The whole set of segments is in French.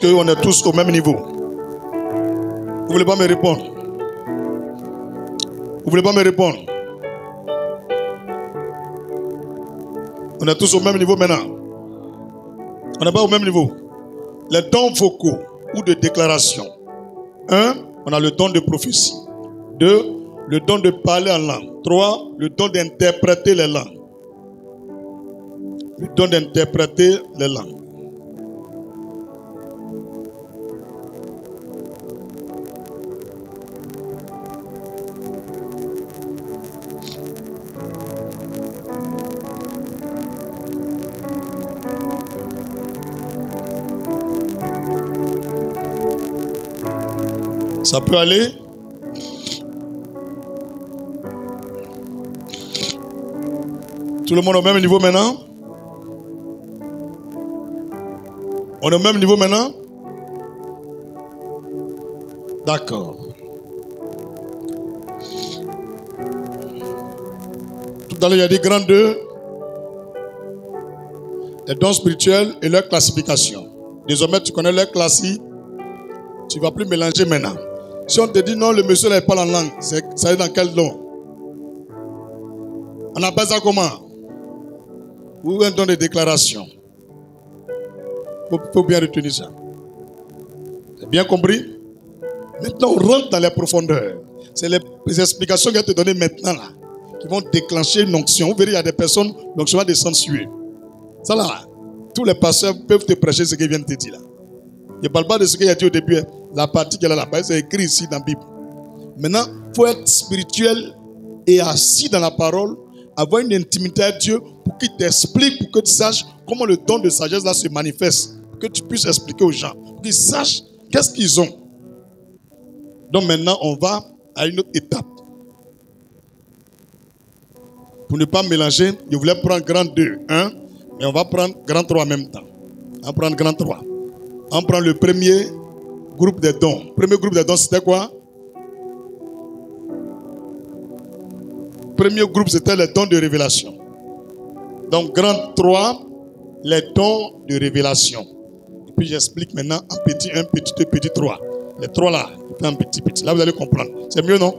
qu'on est tous au même niveau. Vous voulez pas me répondre? Vous voulez pas me répondre? On est tous au même niveau maintenant. On n'est pas au même niveau. Les dons vocaux ou de déclaration. 1, on a le don de prophétie. 2, le don de parler en langue. 3, le don d'interpréter les langues. Le don d'interpréter les langues. Ça peut aller. Tout le monde au même niveau maintenant? On est au même niveau maintenant? D'accord. Tout à l'heure, il y a dit grand 2, les dons spirituels et leur classification. Désormais, tu connais leur classique. Tu ne vas plus mélanger maintenant. Si on te dit non, le monsieur n'est pas en langue, ça est dans quel don? On appelle ça comment? Ou un don de déclaration. Il faut bien retenir ça. Vous avez bien compris? Maintenant, on rentre dans les profondeurs. C'est les explications que je vais te donner maintenant là, qui vont déclencher une onction. Vous verrez, il y a des personnes, l'onction va descendre sur eux. Ça là, tous les pasteurs peuvent te prêcher ce qu'ils viennent te dire là. Je ne parle pas de ce qu'il a dit au début. La partie qu'elle a là-bas, c'est écrit ici dans la Bible. Maintenant, il faut être spirituel et assis dans la parole, avoir une intimité avec Dieu pour qu'il t'explique, pour que tu saches comment le don de sagesse là se manifeste, pour que tu puisses expliquer aux gens, pour qu'ils sachent qu'est-ce qu'ils ont. Donc maintenant, on va à une autre étape. Pour ne pas mélanger, je voulais prendre grand 2, 1, mais on va prendre grand 3 en même temps. On va prendre grand 3. On prend le premier groupe des dons. Le premier groupe des dons, c'était quoi? Le premier groupe, c'était les dons de révélation. Donc, grand 3, les dons de révélation. Et puis, j'explique maintenant en petit 1, petit 2, petit 3. Les 3 là, en petit, petit. Là, vous allez comprendre. C'est mieux, non?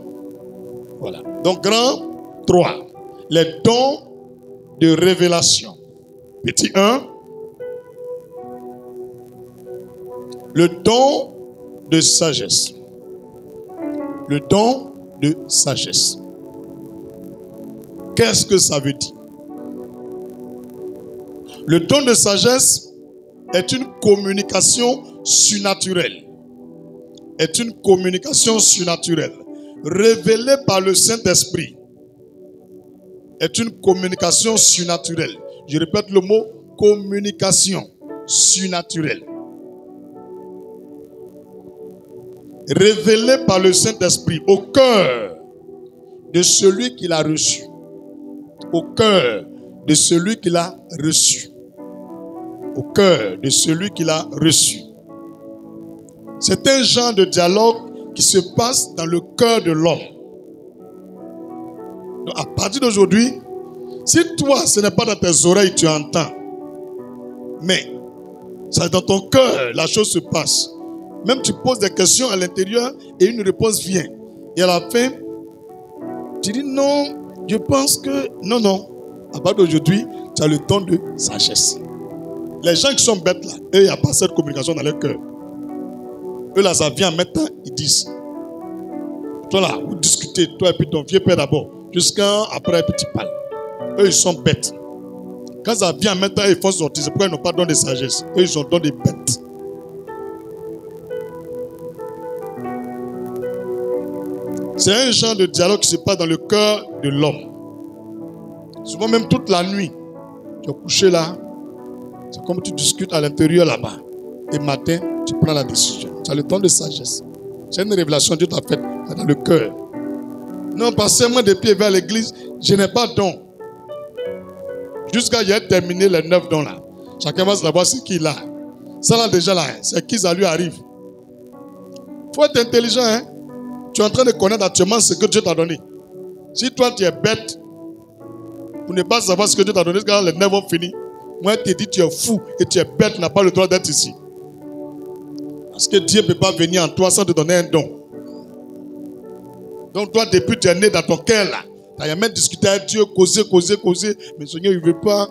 Voilà. Donc, grand 3, les dons de révélation. Petit 1, le don de sagesse. Le don de sagesse. Qu'est-ce que ça veut dire? Le don de sagesse est une communication surnaturelle. Est une communication surnaturelle. Révélée par le Saint-Esprit. Est une communication surnaturelle. Je répète le mot communication surnaturelle. Révélé par le Saint-Esprit au cœur de celui qui l'a reçu. Au cœur de celui qui l'a reçu. Au cœur de celui qui l'a reçu. C'est un genre de dialogue qui se passe dans le cœur de l'homme. Donc à partir d'aujourd'hui, si toi, ce n'est pas dans tes oreilles, tu entends, mais c'est dans ton cœur, la chose se passe. Même tu poses des questions à l'intérieur et une réponse vient. Et à la fin, tu dis non, je pense que... Non. À partir d'aujourd'hui, tu as le don de sagesse. Les gens qui sont bêtes là, eux, il n'y a pas cette communication dans leur cœur. Eux là, ça vient en même temps, ils disent. Toi là, vous discutez, toi et puis ton vieux père d'abord, jusqu'à après petit pal. Eux, ils sont bêtes. Quand ça vient en même temps, ils font sortir. C'est pourquoi ils n'ont pas de don de sagesse. Eux, ils ont don des bêtes. C'est un genre de dialogue qui se passe dans le cœur de l'homme. Souvent même toute la nuit, tu es couché là, c'est comme tu discutes à l'intérieur là-bas. Et matin, tu prends la décision. Tu as le temps de sagesse. C'est une révélation que Dieu t'a faite dans le cœur. Non, passez-moi des pieds vers l'église, je n'ai pas de don. Jusqu'à j'ai terminé les 9 dons là. Chacun va savoir ce qu'il a. Ça là déjà là, c'est qui ça lui arrive. Il faut être intelligent, hein. Tu es en train de connaître actuellement ce que Dieu t'a donné. Si toi tu es bête, pour ne pas savoir ce que Dieu t'a donné, quand les 9 vont finir, moi je te dis tu es fou et tu es bête, tu n'as pas le droit d'être ici. Parce que Dieu ne peut pas venir en toi sans te donner un don. Donc toi, depuis que tu es né dans ton cœur là, tu as même discuté avec Dieu, causé. Mais Seigneur, il ne veut pas.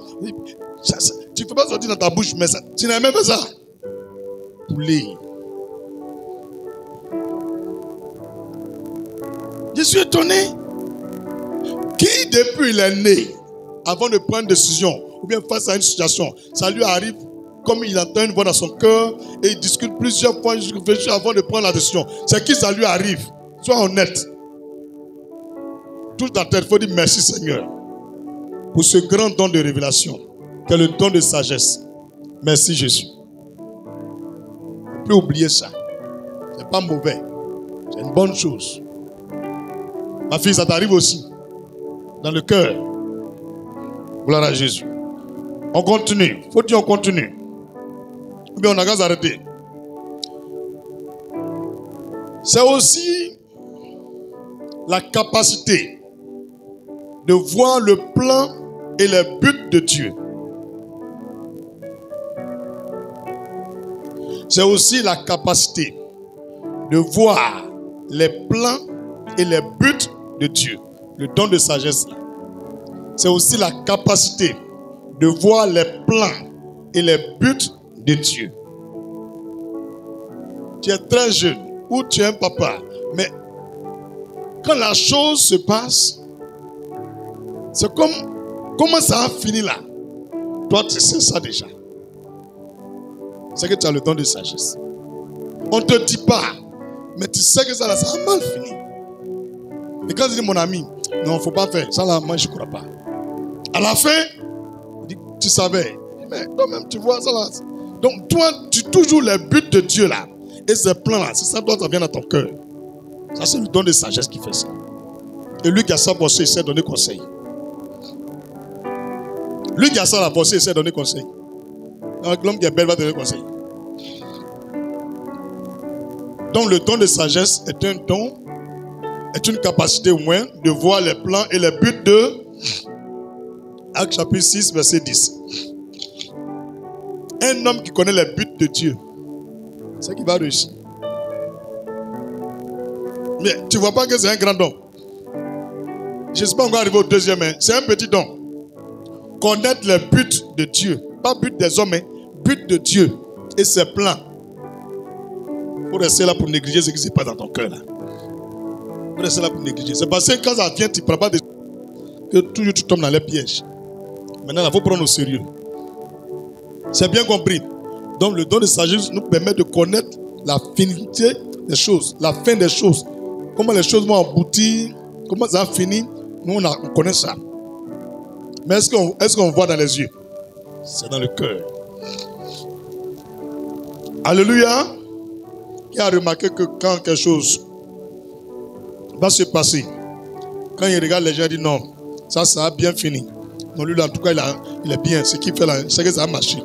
Tu ne peux pas sortir dans ta bouche, mais ça, tu n'as même pas ça. Poulet. Je suis étonné. Qui depuis il est né, avant de prendre une décision, ou bien face à une situation, ça lui arrive comme il entend une voix dans son cœur et il discute plusieurs fois avant de prendre la décision. C'est qui ça lui arrive? Sois honnête. Touche ta tête, il faut dire merci Seigneur pour ce grand don de révélation, qui est le don de sagesse. Merci Jésus. Ne plus oublier ça. Ce n'est pas mauvais. C'est une bonne chose. Ma fille, ça t'arrive aussi. Dans le cœur. Gloire à Jésus. On continue. Faut dire on continue. Ou bien on a qu'à s'arrêter. C'est aussi la capacité de voir le plan et les buts de Dieu. C'est aussi la capacité de voir les plans et les buts de Dieu. Le don de sagesse là. C'est aussi la capacité de voir les plans et les buts de Dieu. Tu es très jeune ou tu es un papa, mais quand la chose se passe, c'est comme comment ça a fini là. Toi tu sais ça déjà. C'est que tu as le don de sagesse. On ne te dit pas, mais tu sais que ça là, ça a mal fini. Et quand je dis mon ami, non, il ne faut pas faire. Ça là, moi je ne crois pas. À la fin, tu savais. Mais toi-même, tu vois ça là. Donc toi, tu toujours les buts de Dieu là. Et ces plans là, c'est ça, toi, ça vient dans ton cœur. Ça, c'est le don de sagesse qui fait ça. Et lui qui a ça bossé, il sait donner conseil. Lui qui a ça la bossé, il sait donner conseil. Donc l'homme qui est belle va donner conseil. Donc le don de sagesse est un don, est une capacité au moins de voir les plans et les buts de Actes chapitre 6, verset 10. Un homme qui connaît les buts de Dieu, c'est qui va réussir. Mais tu ne vois pas que c'est un grand don. Je ne suis pas encore arrivé au deuxième, mais c'est un petit don. Connaître les buts de Dieu. Pas but des hommes, mais but de Dieu et ses plans. Il faut rester là pour négliger ce qui se passe dans ton cœur. Il faut rester là pour négliger. C'est parce que quand ça vient, tu ne prends pas de... que toujours tu tombes dans les pièges. Maintenant, il faut prendre au sérieux. C'est bien compris. Donc, le don de sagesse nous permet de connaître la finité des choses, la fin des choses. Comment les choses vont aboutir, comment ça va finir. Nous, on connaît ça. Mais est-ce qu'on voit dans les yeux? C'est dans le cœur. Alléluia. Qui a remarqué que quand quelque chose va se passer, quand il regarde les gens, il dit non, ça a bien fini. Non, lui, en tout cas, il est bien. Ce qu'il fait là, c'est que ça a marché.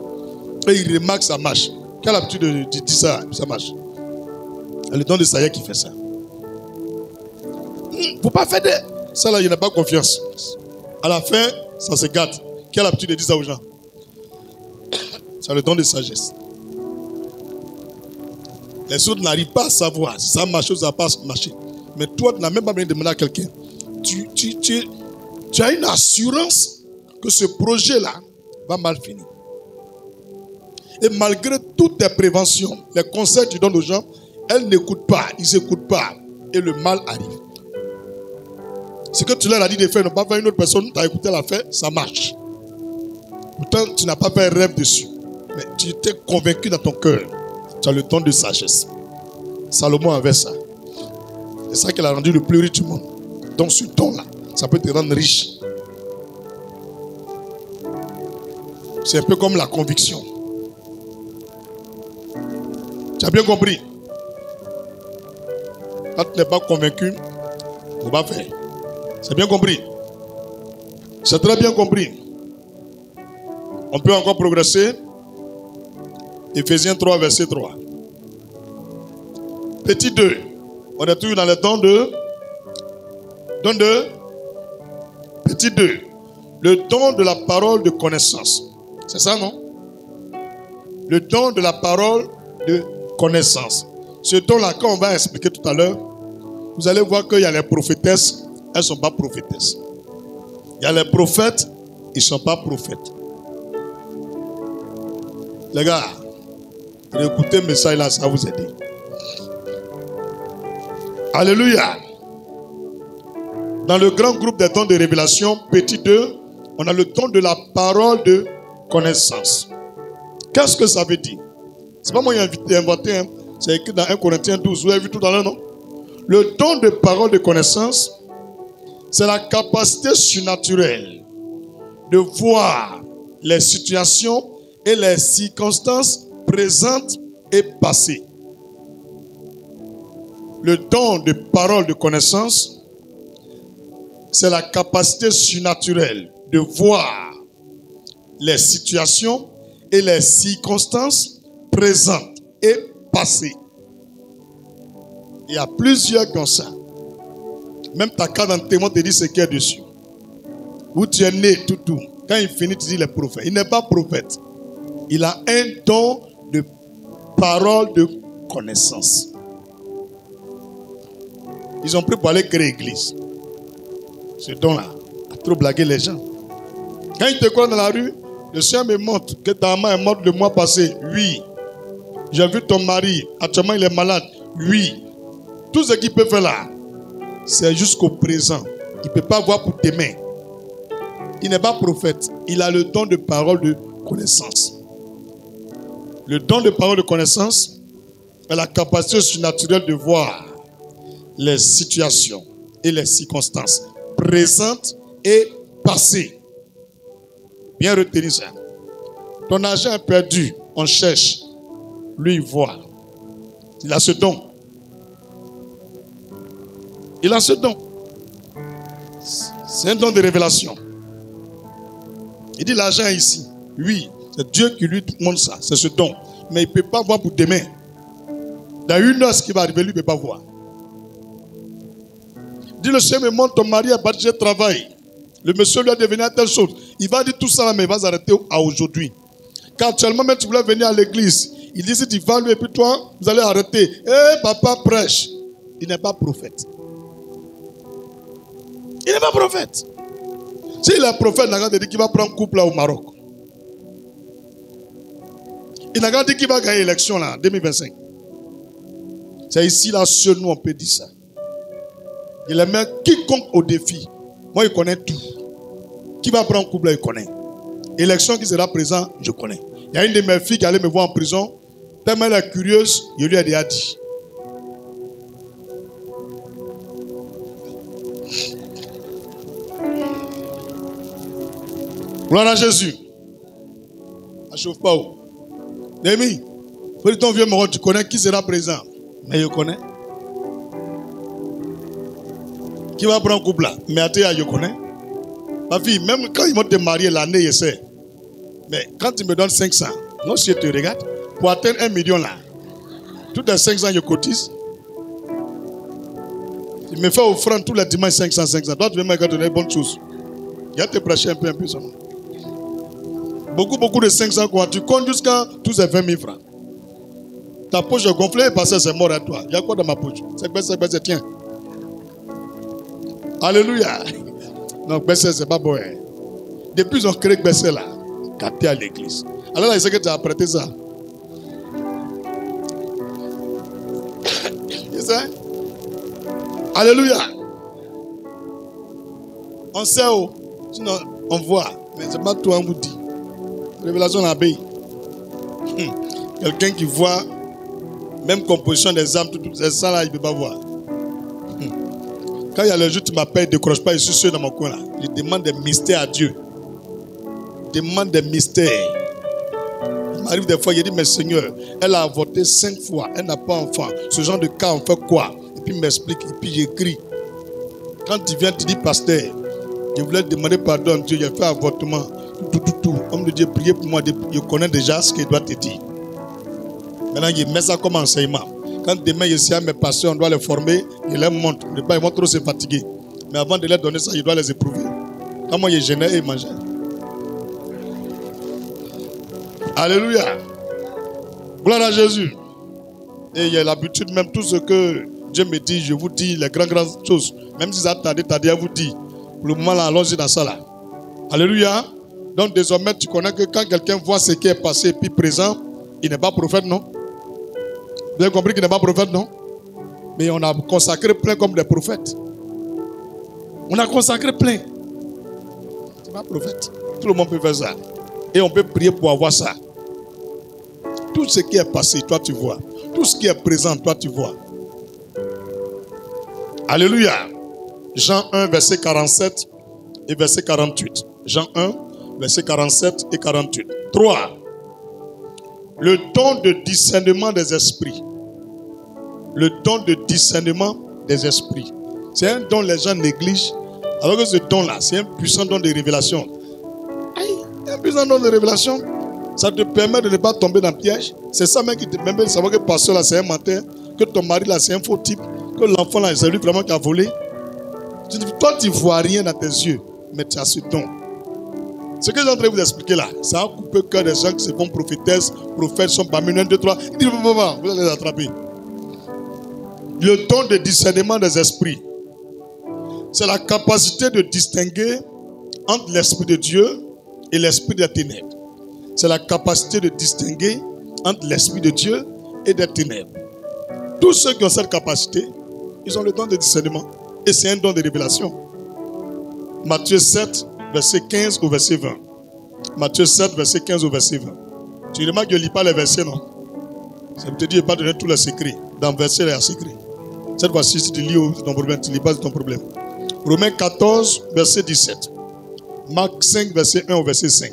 Et il remarque que ça marche. Qui a l'habitude de dire ça, ça marche. C'est le don de sagesse qui fait ça. Il ne faut pas faire de... Ça là, il n'a pas confiance. À la fin, ça se gâte. Qui a l'habitude de dire ça aux gens? C'est le don de sagesse. Les autres n'arrivent pas à savoir si ça marche ou ça n'a pas marché. Mais toi, tu n'as même pas besoin de demander à quelqu'un. Tu as une assurance que ce projet-là va mal finir. Et malgré toutes tes préventions, les conseils que tu donnes aux gens, elles n'écoutent pas, ils n'écoutent pas. Et le mal arrive. Ce que tu leur as dit de faire, ne pas faire une autre personne, tu as écouté l'affaire, ça marche. Pourtant, tu n'as pas fait un rêve dessus. Mais tu étais convaincu dans ton cœur. Tu as le don de sagesse. Salomon avait ça. C'est ça qui l'a rendu le plus riche du monde. Donc ce don-là, ça peut te rendre riche. C'est un peu comme la conviction. Tu as bien compris? Quand tu n'es pas convaincu, on va faire. C'est bien compris? C'est très bien compris. On peut encore progresser. Éphésiens 3, verset 3. Petit 2. On est toujours dans le don de... Petit 2. Le don de la parole de connaissance. C'est ça, non? Le don de la parole de connaissance. Ce don-là, quand on va expliquer tout à l'heure, vous allez voir qu'il y a les prophétesses, elles ne sont pas prophétesses. Il y a les prophètes, ils ne sont pas prophètes. Les gars, écoutez le message là, ça va vous aider. Alléluia. Dans le grand groupe des dons de révélation, petit 2, on a le don de la parole de connaissance. Qu'est-ce que ça veut dire? C'est pas moi qui ai inventé, hein. C'est écrit dans 1 Corinthiens 12, vous avez vu tout à l'heure, non? Le don de parole de connaissance, c'est la capacité surnaturelle de voir les situations et les circonstances présentes et passées. Le don de parole de connaissance, c'est la capacité surnaturelle de voir les situations et les circonstances présentes et passées. Il y a plusieurs comme ça. Même ta carte d'enterrement te dit ce qu'il y a dessus. Où tu es né, tout. Quand il finit, tu dis les prophètes. Il n'est pas prophète. Il a un don de parole de connaissance. Ils ont pris pour aller créer l'église. Ce don-là a trop blagué les gens. Quand ils te croient dans la rue, le Seigneur me montre que ta maman est morte le mois passé. Oui. J'ai vu ton mari. Actuellement, il est malade. Oui. Tout ce qu'il peut faire là, c'est jusqu'au présent. Il ne peut pas voir pour demain. Il n'est pas prophète. Il a le don de parole de connaissance. Le don de parole de connaissance est la capacité surnaturelle de voir les situations et les circonstances présentes et passées. Bien retenir ça. Ton argent est perdu, on cherche. Lui, il voit. Il a ce don. Il a ce don. C'est un don de révélation. Il dit l'argent est ici. Oui, c'est Dieu qui lui montre ça. C'est ce don. Mais il ne peut pas voir pour demain. Dans une heure, ce qui va arriver, lui ne peut pas voir. Dis le Seigneur me montre ton mari a parti de travail. Le monsieur lui a devenu telle chose. Il va dire tout ça là, mais il va s'arrêter à aujourd'hui. Quand actuellement, même tu voulais venir à l'église, il dit si tu vas lui et puis toi, vous allez arrêter. Eh, papa prêche. Il n'est pas prophète. Il n'est pas prophète. S'il est prophète, il n'a pas dit qu'il va prendre couple là au Maroc. Il n'a pas dit qu'il va gagner l'élection là, en 2025. C'est ici là, seul nous on peut dire ça. Il est même quiconque au défi. Moi, il connaît tout. Qui va prendre couple là, il connaît. Élection qui sera présent, je connais. Il y a une de mes filles qui allait me voir en prison. Tellement elle est curieuse, je lui ai déjà dit. Gloire à Jésus. Ne chauffe pas. Demi, faut dire ton vieux mort, tu connais qui sera présent. Mais je connais. Qui va prendre couple là? Mais attends, je connais. Ma fille, même quand ils vont te marier l'année, je sais. Mais quand tu me donnes 500, non, si je te regarde, pour atteindre 1 million là, tous les 500, je cotise. Tu me fais offrande tous les dimanches 500. Toi, tu veux me donner bonne chose. Il y a te prêcher un peu seulement. Beaucoup de 500 quoi. Tu comptes jusqu'à tous ces 20 000 francs. Ta poche est gonflée parce que c'est mort à toi. Il y a quoi dans ma poche? C'est tiens. Alléluia. Non, Bessel, c'est pas bon. Hein. Depuis ils ont créé Bessel là, capté à l'église. Alors là, il sait que tu as prêté ça. C'est ça? Alléluia. On sait où. Sinon, on voit. Mais c'est pas toi, on vous dit. Révélation en abeille. Quelqu'un qui voit, même composition des âmes, tout ça là, il ne peut pas voir. Quand il y a le jour, tu m'appelles, ne décroche pas, je suis seul dans mon coin là. Je demande des mystères à Dieu. Je demande des mystères. Il m'arrive des fois, il dit, mais Seigneur, elle a avorté 5 fois, elle n'a pas d'enfant. Ce genre de cas, on fait quoi? Et puis il m'explique, et puis j'écris. Quand tu viens, tu dis, pasteur, je voulais demander pardon à Dieu, j'ai fait avortement. Tout. Homme de Dieu, priez pour moi, je connais déjà ce qu'il doit te dire. Maintenant, il met ça comme enseignement. Quand demain, je suis à mes pasteurs, on doit les former, je les montre. Ils vont trop se fatiguer. Mais avant de leur donner ça, je dois les éprouver. Quand moi, je gênais et mangeais. Alléluia. Gloire à Jésus. Et il y a l'habitude, même tout ce que Dieu me dit, je vous dis les grandes choses. Même si ça a tardé à vous dire. Pour le moment, là, allons-y dans ça là. Alléluia. Donc désormais, tu connais que quand quelqu'un voit ce qui est passé et puis présent, il n'est pas prophète, non? Vous avez compris qu'il n'est pas prophète, non? Mais on a consacré plein comme des prophètes. On a consacré plein. C'est pas prophète. Tout le monde peut faire ça. Et on peut prier pour avoir ça. Tout ce qui est passé, toi tu vois. Tout ce qui est présent, toi tu vois. Alléluia. Jean 1, verset 47 et verset 48. Jean 1, verset 47 et 48. 3. Le don de discernement des esprits. Le don de discernement des esprits. C'est un don que les gens négligent. Alors que ce don-là, c'est un puissant don de révélation. Aïe, un puissant don de révélation. Ça te permet de ne pas tomber dans le piège. C'est ça même qui te permet de savoir que le pasteur là, c'est un menteur. Que ton mari là, c'est un faux type. Que l'enfant là, c'est lui vraiment qui a volé. Toi, tu ne vois rien dans tes yeux. Mais tu as ce don. Ce que j'ai en train de vous expliquer là, ça a coupé le cœur des gens qui se font prophétesses, prophètes, sont parmi nous, 1, 2, 3. Ils disent, vous allez les attraper. Le don de discernement des esprits, c'est la capacité de distinguer entre l'esprit de Dieu et l'esprit des ténèbres. C'est la capacité de distinguer entre l'esprit de Dieu et des ténèbres. Tous ceux qui ont cette capacité, ils ont le don de discernement. Et c'est un don de révélation. Matthieu 7, verset 15 au verset 20. Matthieu 7, verset 15 au verset 20. Tu remarques que je ne lis pas les versets, non? Ça me te dit, je ne vais pas donner tous les secrets. Dans le verset, il y a un secret. Cette fois-ci, si tu lis, c'est ton problème. Tu ne lis pas, c'est ton problème. Romains 14, verset 17. Marc 5, verset 1 au verset 5.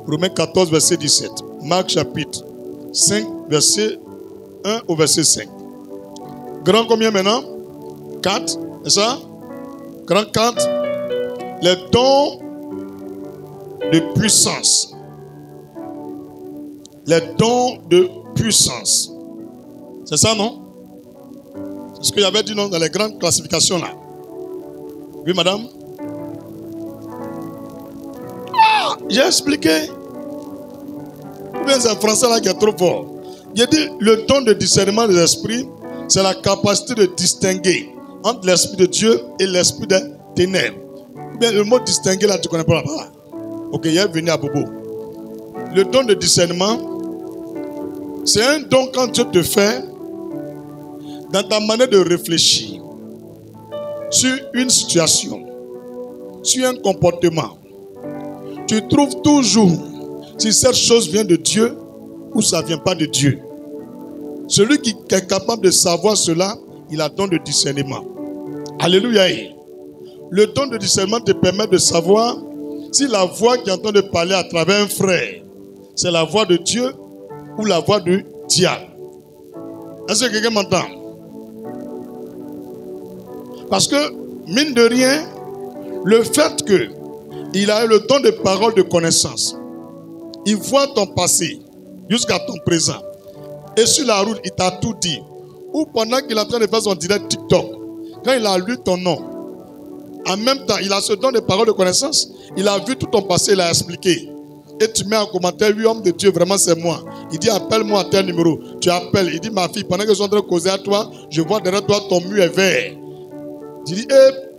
Romains 14, verset 17. Marc chapitre 5, verset 1 au verset 5. Grand combien maintenant? 4, c'est ça? Grand 4. Les dons de puissance. Les dons de puissance. C'est ça, non? C'est ce que j'avais dit non, dans les grandes classifications là. Oui, madame? Ah, j'ai expliqué. Ou bien c'est un français là qui est trop fort. J'ai dit le don de discernement des esprits, c'est la capacité de distinguer entre l'esprit de Dieu et l'esprit des ténèbres. Ou bien le mot distinguer là, tu ne connais pas la parole. Ok, il est venu à Bobo. Le don de discernement, c'est un don quand Dieu te fait dans ta manière de réfléchir sur une situation, sur un comportement. Tu trouves toujours si cette chose vient de Dieu ou ça ne vient pas de Dieu. Celui qui est capable de savoir cela, il a le don de discernement. Alléluia. Le don de discernement te permet de savoir si la voix qui est en train de parler à travers un frère, c'est la voix de Dieu ou la voix du diable. Est-ce que quelqu'un m'entend? Parce que, mine de rien, le fait qu'il a eu le don de parole de connaissance, il voit ton passé jusqu'à ton présent. Et sur la route, il t'a tout dit. Ou pendant qu'il est en train de faire son direct TikTok, quand il a lu ton nom, en même temps, il a ce don de parole de connaissance. Il a vu tout ton passé, il a expliqué. Et tu mets en commentaire, oui, homme de Dieu, vraiment c'est moi. Il dit, appelle-moi à tel numéro. Tu appelles. Il dit, ma fille, pendant que je suis en train de causer à toi, je vois derrière toi ton mur est vert. Tu dis,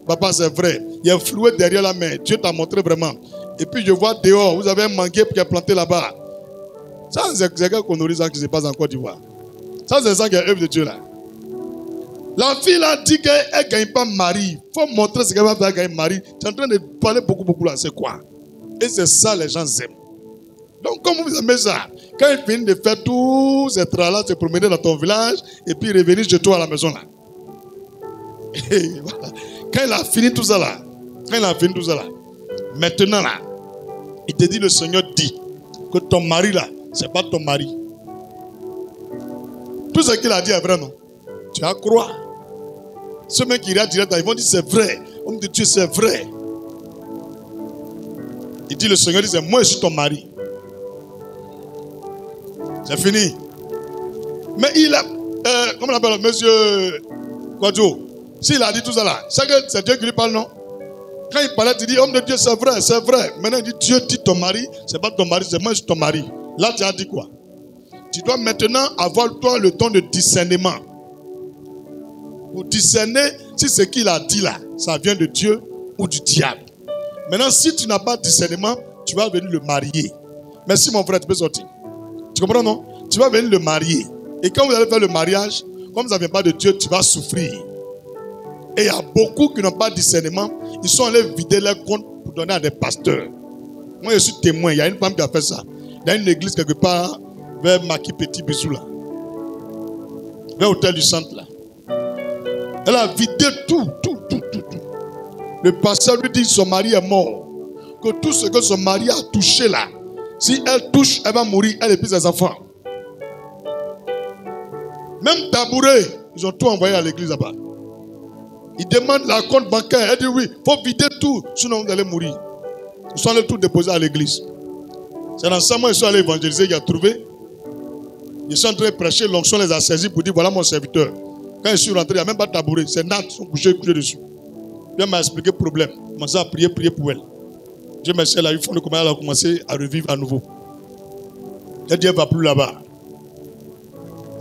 papa, c'est vrai. Il y a un flouet derrière la main. Dieu t'a montré vraiment. Et puis je vois dehors, vous avez un manguier qui est planté là-bas. Ça, c'est quelque chose qui se passe en Côte d'Ivoire. Ça, c'est ça qui est œuvre de Dieu là. La fille a dit qu'elle ne gagne pas mari. Il faut montrer ce qu'elle va faire gagner mari. Tu es en train de parler beaucoup là. C'est quoi? Et c'est ça les gens aiment. Donc, comment vous aimez ça? Quand il finit de faire tous ces tralala, se promener dans ton village et puis revenir chez toi à la maison là. Et voilà. Quand il a fini tout ça là, maintenant là, il te dit, le Seigneur dit que ton mari là, c'est pas ton mari. Tout ce qu'il a dit est vrai, non? Tu vas croire. Ceux mecs qui iront direct, ils vont dire c'est vrai. Homme de Dieu, c'est vrai. Il dit, le Seigneur dit, c'est moi, je suis ton mari. C'est fini. Mais il a, comment on appelle, monsieur Kwadjo, s'il a dit tout ça là, c'est Dieu qui lui parle, non? Quand il parlait, il dit, homme de Dieu, c'est vrai, c'est vrai. Maintenant, il dit, Dieu dit ton mari, c'est pas ton mari, c'est moi, je suis ton mari. Là, tu as dit quoi? Tu dois maintenant avoir toi le don de discernement. Pour discerner si ce qu'il a dit là, ça vient de Dieu ou du diable. Maintenant, si tu n'as pas de discernement, tu vas venir le marier. Merci mon frère, tu peux sortir. Tu comprends, non? Tu vas venir le marier. Et quand vous allez faire le mariage, comme ça ne vient pas de Dieu, tu vas souffrir. Et il y a beaucoup qui n'ont pas de discernement. Ils sont allés vider leur compte pour donner à des pasteurs. Moi, je suis témoin. Il y a une femme qui a fait ça. Il y a une église quelque part vers Maki Petit Bissou là. Vers l'hôtel du centre là. Elle a vidé tout. Le pasteur lui dit que son mari est mort. Que tout ce que son mari a touché là, si elle touche, elle va mourir, elle et puis ses enfants. Même tabouret, ils ont tout envoyé à l'église là-bas. Ils demandent la compte bancaire. Elle dit oui, il faut vider tout, sinon vous allez mourir. Ils sont allés tout déposer à l'église. C'est dans ça, moi, ils sont allés évangéliser, il a trouvé. Ils sont en train de prêcher, l'onction les a saisis pour dire voilà mon serviteur. Quand je suis rentré, il n'y a même pas de tabouret. C'est Nat, ils sont couchés dessus. Puis elle m'a expliqué le problème. Elle a commencé à prier pour elle. Dieu merci, elle a eu fond de comment elle a commencé à revivre à nouveau. Elle dit elle ne va plus là-bas.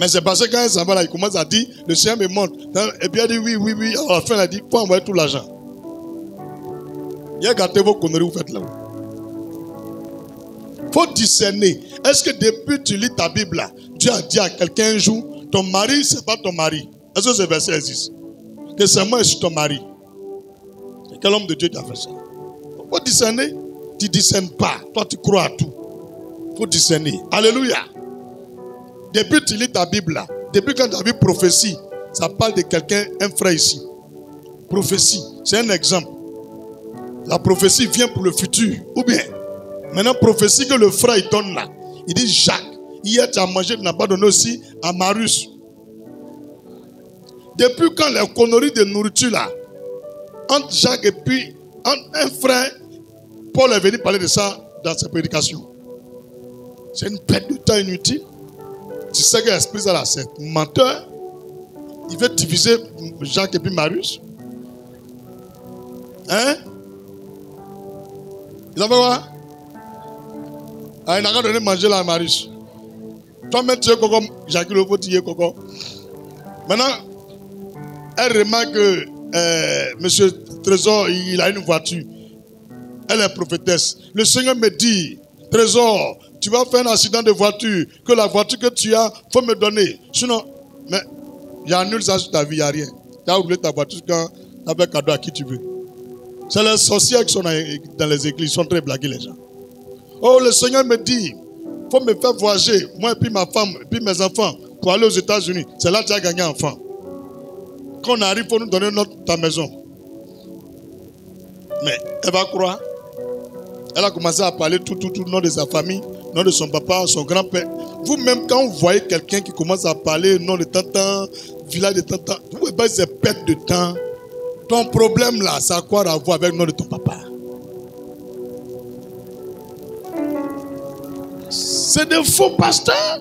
Mais c'est parce que quand elle s'en va là, il commence à dire le Seigneur me montre. Et puis elle dit oui. À la fin, elle a dit il faut envoyer tout l'argent. Il y a gâté vos conneries, vous faites là. Il faut discerner. Est-ce que depuis que tu lis ta Bible là, Dieu a dit à quelqu'un un jour, ton mari, ce n'est pas ton mari. Est-ce que ce verset existe? Que c'est moi et je suis ton mari. Et quel homme de Dieu t'a fait ça? Il faut discerner. Tu ne discernes pas. Toi, tu crois à tout. Il faut discerner. Alléluia. Depuis que tu lis ta Bible là, depuis quand tu as vu prophétie, ça parle de quelqu'un, un frère ici. Prophétie, c'est un exemple. La prophétie vient pour le futur. Ou bien, maintenant, prophétie que le frère il donne là. Il dit Jacques, hier tu as mangé, tu n'as pas donné aussi à Marius. Depuis quand les conneries de nourriture là, entre Jacques et puis entre un frère, Paul est venu parler de ça dans sa prédication. C'est une perte de temps inutile. Tu sais que l'esprit là, c'est menteur. Il veut diviser Jacques et puis Marius. Hein? Ils ont fait quoi? Ah, il n'a qu'à donner manger là à Marius. Toi-même, tu es coco, Jacques, le faut dire coco. Maintenant, elle remarque que M. Trésor, il a une voiture. Elle est prophétesse. Le Seigneur me dit, Trésor, tu vas faire un accident de voiture, que la voiture que tu as, il faut me donner. Sinon, mais il y a nul ça sur ta vie, il n'y a rien. Tu as roulé ta voiture quand tu as fait cadeau à qui tu veux. C'est les sorcières qui sont dans les églises, ils sont très blagués les gens. Oh, le Seigneur me dit, il faut me faire voyager, moi et puis ma femme, et puis mes enfants, pour aller aux États-Unis. C'est là que tu as gagné enfant. Quand on arrive, il faut nous donner ta maison. Mais elle va croire. Elle a commencé à parler tout, nom de sa famille, nom de son papa, son grand-père. Vous-même, quand vous voyez quelqu'un qui commence à parler nom de tantan, village de tantan, vous voyez pas, c'est perte de temps. Ton problème là, ça a quoi à voir avec le nom de ton papa? C'est des faux pasteurs.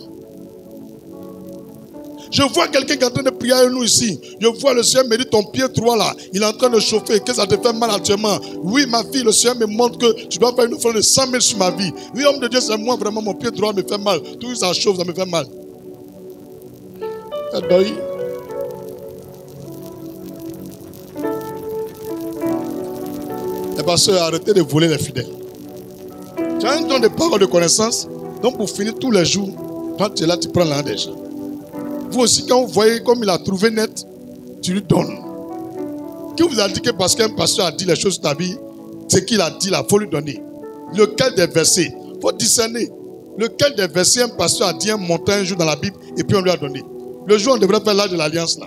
Je vois quelqu'un qui est en train de prier avec nous ici. Je vois le Seigneur me dit ton pied droit là, il est en train de chauffer. Que ça te fait mal actuellement? Oui, ma fille, le Seigneur me montre que tu dois faire une offrande de 100 000 sur ma vie. Oui, homme de Dieu, c'est moi vraiment, mon pied droit me fait mal. Tout ça chauffe, ça me fait mal. Et parce que arrêtez de voler les fidèles. Tu as un don de parole de connaissance. Donc pour finir tous les jours, quand tu es là, tu prends l'un des gens. Vous aussi, quand vous voyez comme il a trouvé net, tu lui donnes. Qui vous a dit que parce qu'un pasteur a dit les choses de ta vie, ce qu'il a dit là, il faut lui donner. Lequel des versets? Il faut discerner. Lequel des versets un pasteur a dit un montant un jour dans la Bible et puis on lui a donné. Le jour où on devrait faire l'âge de l'alliance là.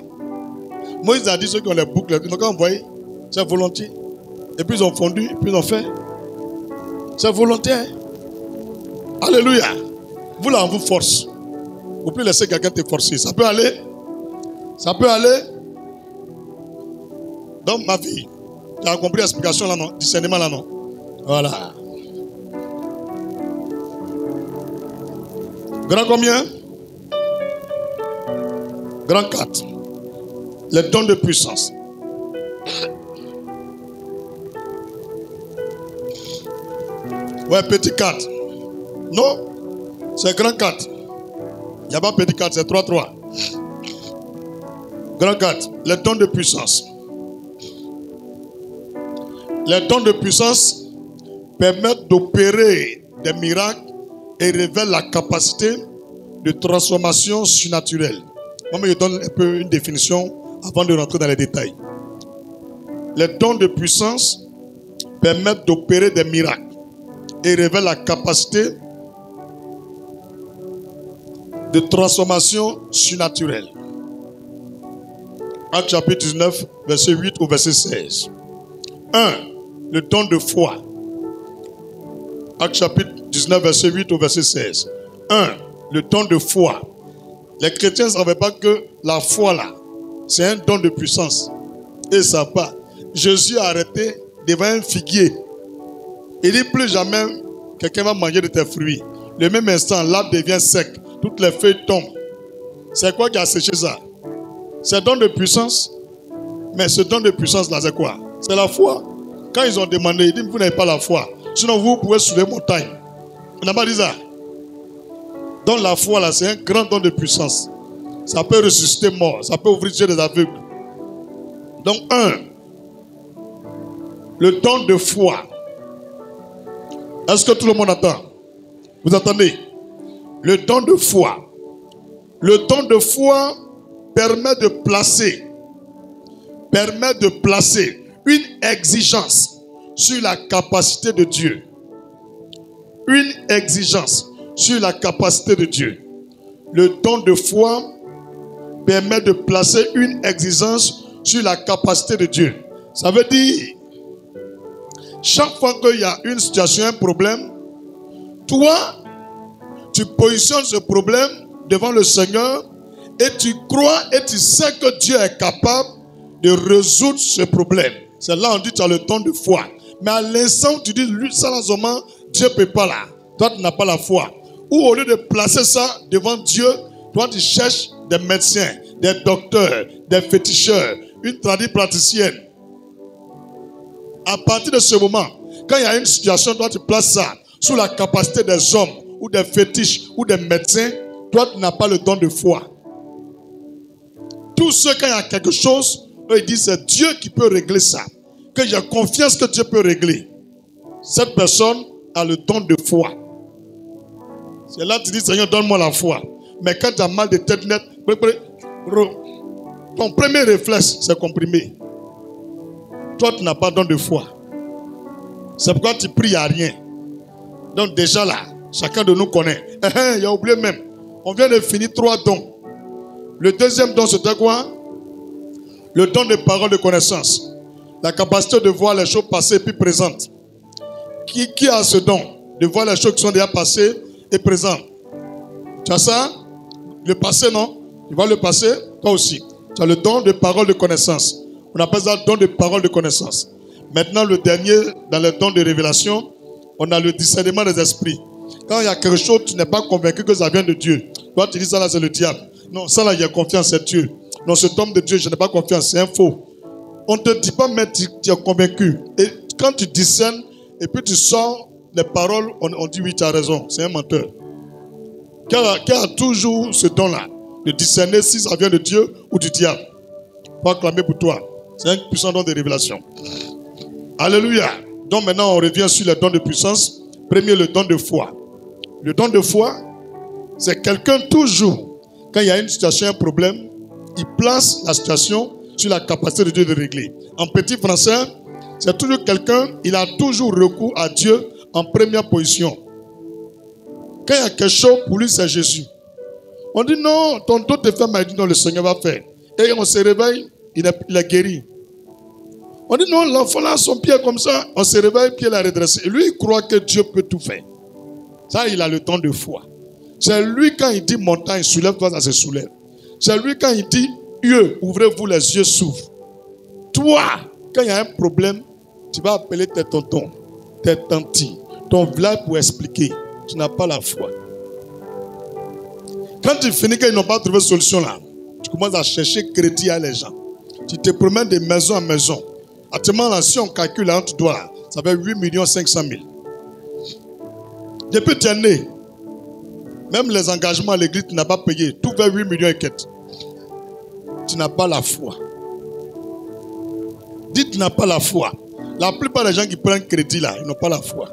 Moïse a dit ceux qui ont les boucles, donc quand vous voyez, c'est volontiers. Et puis ils ont fondu, et puis ils ont fait. C'est volontaire. Alléluia. Vous là, on vous force. Vous pouvez laisser quelqu'un te forcer. Ça peut aller? Ça peut aller? Donc, ma fille, tu as compris l'explication là, non? Discernement là, non? Voilà. Grand combien? Grand 4. Les dons de puissance. Ouais, petit 4. Non, c'est grand 4. n'y a pas petit 4, c'est 3-3. Grand 4, les dons de puissance. Les dons de puissance permettent d'opérer des miracles et révèlent la capacité de transformation surnaturelle. Moi, je donne un peu une définition avant de rentrer dans les détails. Les dons de puissance permettent d'opérer des miracles et révèlent la capacité de transformation surnaturelle. Acte chapitre 19, verset 8 au verset 16. 1. Le don de foi. Acte chapitre 19, verset 8 au verset 16. 1. Le don de foi. Les chrétiens ne savaient pas que la foi là, c'est un don de puissance. Et ils ne savent pas. Jésus a arrêté devant un figuier. Il dit plus jamais quelqu'un va manger de tes fruits. Le même instant, l'arbre devient sec. Toutes les feuilles tombent. C'est quoi qui a séché ça? C'est un don de puissance. Mais ce don de puissance là, c'est quoi? C'est la foi. Quand ils ont demandé, ils disent vous n'avez pas la foi. Sinon vous pouvez soulever montagne. On n'a pas dit ça. Donc la foi là, c'est un grand don de puissance. Ça peut ressusciter mort. Ça peut ouvrir les yeux des aveugles. Donc 1. Le don de foi. Est-ce que tout le monde entend? Vous entendez? Le don de foi. Le don de foi permet de placer une exigence sur la capacité de Dieu. Une exigence sur la capacité de Dieu. Le don de foi permet de placer une exigence sur la capacité de Dieu. Ça veut dire, chaque fois qu'il y a une situation, un problème, toi, tu positionnes ce problème devant le Seigneur et tu crois et tu sais que Dieu est capable de résoudre ce problème. C'est là où on dit tu as le don de foi. Mais à l'instant où tu dis, lui, ça là seulement, Dieu ne peut pas là. Toi, tu n'as pas la foi. Ou au lieu de placer ça devant Dieu, toi, tu cherches des médecins, des docteurs, des féticheurs, une tradipraticienne. À partir de ce moment, quand il y a une situation, toi, tu places ça sous la capacité des hommes, ou des fétiches, ou des médecins, toi, tu n'as pas le don de foi. Tous ceux, quand il y a quelque chose, eux, ils disent, c'est Dieu qui peut régler ça. Que j'ai confiance que Dieu peut régler. Cette personne a le don de foi. C'est là que tu dis, Seigneur, donne-moi la foi. Mais quand tu as mal de tête nette, ton premier réflexe, c'est comprimer. Toi, tu n'as pas de don de foi. C'est pourquoi tu pries à rien. Donc déjà là, chacun de nous connaît. Il a oublié même. On vient de finir 3 dons. Le deuxième don, c'était quoi? Le don de parole de connaissance. La capacité de voir les choses passées et puis présentes. Qui a ce don? De voir les choses qui sont déjà passées et présentes. Tu as ça? Le passé, non? Tu vois le passé? Toi aussi. Tu as le don de parole de connaissance. On appelle ça le don de parole de connaissance. Maintenant, le dernier, dans le don de révélation, on a le discernement des esprits. Quand il y a quelque chose, tu n'es pas convaincu que ça vient de Dieu. Toi, tu dis ça là, c'est le diable. Non, ça là, il y a confiance, c'est Dieu. Non, cet homme de Dieu, je n'ai pas confiance, c'est un faux. On ne te dit pas, mais tu es convaincu. Et quand tu discernes, et puis tu sors les paroles, on dit oui, tu as raison, c'est un menteur. Qui a toujours ce don-là, de discerner si ça vient de Dieu ou du diable. Pas acclamer pour toi. C'est un puissant don de révélation. Alléluia. Donc maintenant, on revient sur le don de puissance. Premier, le don de foi. Le don de foi, c'est quelqu'un toujours, quand il y a une situation, un problème, il place la situation sur la capacité de Dieu de régler. En petit français, c'est toujours quelqu'un, il a toujours recours à Dieu en première position. Quand il y a quelque chose, pour lui, c'est Jésus. On dit non, ton dos te fait mal, il dit non, le Seigneur va faire. Et on se réveille, il est guéri. On dit non, l'enfant là, son pied comme ça, on se réveille, pied l'a redressé. Et lui, il croit que Dieu peut tout faire. Ça, il a le don de foi. C'est lui, quand il dit montagne, soulève-toi, ça se soulève. C'est lui, quand il dit yeux, ouvrez-vous, les yeux s'ouvrent. Toi, quand il y a un problème, tu vas appeler tes tontons, tes tantis, ton village pour expliquer. Tu n'as pas la foi. Quand tu finis qu'ils n'ont pas trouvé de solution là, tu commences à chercher crédit à les gens. Tu te promènes de maison en maison. Actuellement, là, si on calcule là, tu dois, ça fait 8 500 000. Depuis que tu es né, Même les engagements à l'église, tu n'as pas payé. Tout vers 8 millions et quelques. Tu n'as pas la foi. Dis, tu n'as pas la foi. La plupart des gens qui prennent crédit là, ils n'ont pas la foi.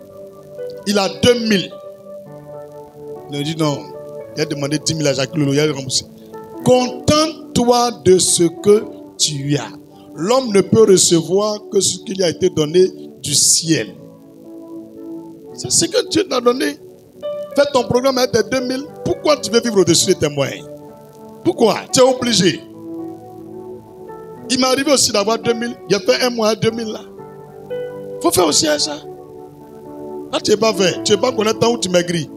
Il a 2000. Il a dit non. Il a demandé 10 000 à Jacques Lolo. Il a remboursé. Contente-toi de ce que tu as. L'homme ne peut recevoir que ce qui lui a été donné du ciel. C'est ce que Dieu t'a donné. Fais ton programme avec tes 2000. Pourquoi tu veux vivre au-dessus de tes moyens? Pourquoi? Tu es obligé. Il m'est arrivé aussi d'avoir 2000. Il a fait un mois à 2000 là. Il faut faire aussi ça. Là, tu n'es pas fait. Tu n'es pas connaître tant où tu maigris.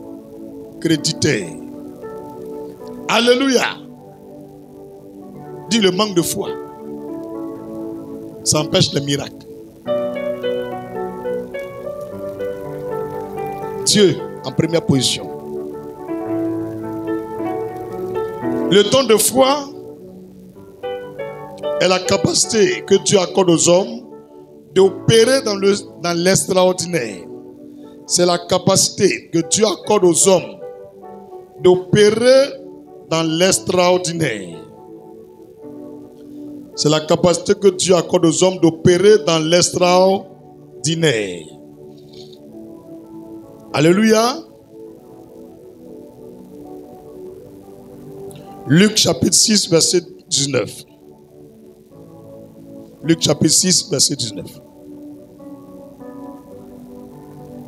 Crédité. Alléluia. Dis le manque de foi. Ça empêche les miracles. Dieu en première position. Le don de foi est la capacité que Dieu accorde aux hommes d'opérer dans l'extraordinaire. C'est la capacité que Dieu accorde aux hommes d'opérer dans l'extraordinaire. C'est la capacité que Dieu accorde aux hommes d'opérer dans l'extraordinaire. Alléluia. Luc chapitre 6, verset 19. Luc chapitre 6, verset 19.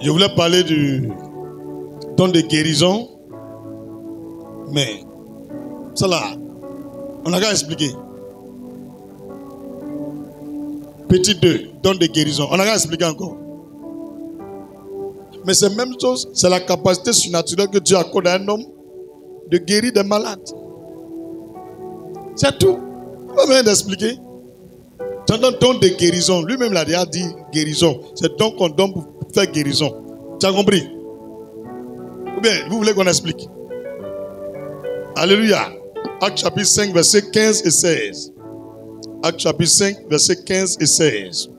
Je voulais parler du don de guérison, mais ça là, on a qu'à expliquer. Petit 2, don de guérison, on a qu'à expliquer encore. Mais c'est la même chose, c'est la capacité surnaturelle que Dieu accorde à un homme de guérir des malades. C'est tout. On va bien d'expliquer. C'est un don de guérison. Lui-même l'a déjà dit guérison. C'est donc qu'on donne pour faire guérison. Tu as compris? Ou bien, vous voulez qu'on explique? Alléluia. Acte chapitre 5, verset 15 et 16. Acte chapitre 5, verset 15 et 16.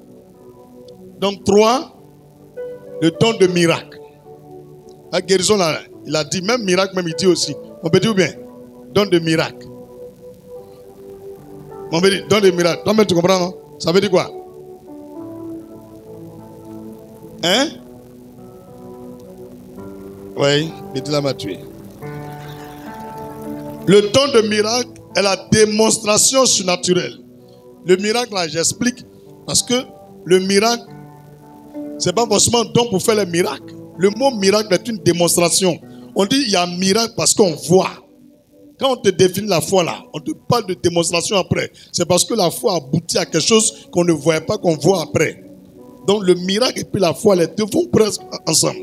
Donc 3, le don de miracle. La guérison, là, il a dit même miracle, même il dit aussi. On peut dire ou bien? Don de miracle. On peut dire don de miracle. Toi-même, tu comprends, non? Ça veut dire quoi? Hein? Oui, Bédila m'a tué. Le don de miracle est la démonstration surnaturelle. Le miracle, là, j'explique. Parce que le miracle, c'est pas forcément un don pour faire le miracle. Le mot miracle est une démonstration. On dit il y a un miracle parce qu'on voit. Quand on te définit la foi là, on te parle de démonstration après. C'est parce que la foi aboutit à quelque chose qu'on ne voyait pas, qu'on voit après. Donc le miracle et puis la foi, les deux vont presque ensemble.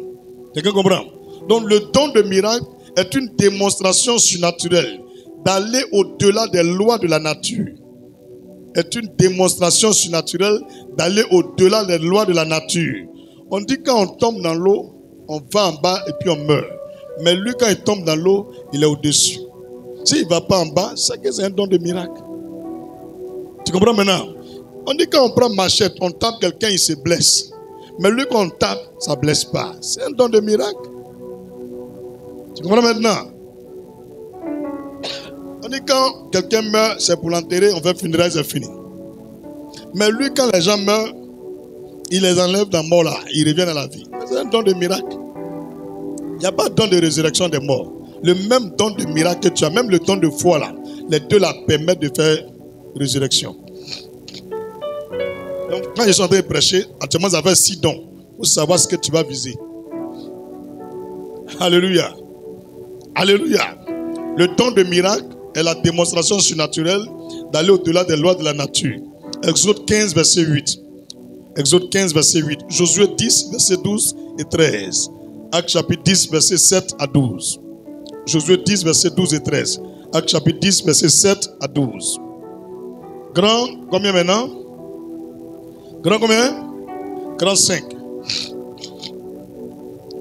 Quelqu'un comprend? Donc le don de miracle est une démonstration surnaturelle d'aller au-delà des lois de la nature. Est une démonstration surnaturelle d'aller au-delà des lois de la nature. On dit quand on tombe dans l'eau, on va en bas et puis on meurt. Mais lui, quand il tombe dans l'eau, il est au-dessus. S'il ne va pas en bas, c'est que c'est un don de miracle. Tu comprends maintenant? On dit quand on prend machette, on tape quelqu'un, il se blesse. Mais lui, quand on tape, ça ne blesse pas. C'est un don de miracle. Tu comprends maintenant? On dit quand quelqu'un meurt, c'est pour l'enterrer, on fait funérailles, c'est fini. Mais lui, quand les gens meurent, il les enlève dans la mort là, ils reviennent à la vie. C'est un don de miracle. Il n'y a pas de don de résurrection des morts. Le même don de miracle que tu as, même le don de foi là, les deux là permettent de faire résurrection. Donc quand je suis en train de prêcher, actuellement ça fait 6 dons pour savoir ce que tu vas viser. Alléluia. Alléluia. Le don de miracle est la démonstration surnaturelle d'aller au-delà des lois de la nature. Exode 15, verset 8. Exode 15, verset 8. Josué 10, verset 12 et 13. Acte chapitre 10, verset 7 à 12. Josué 10, verset 12 et 13. Acte chapitre 10, verset 7 à 12. Grand, combien maintenant? Grand combien? Grand 5.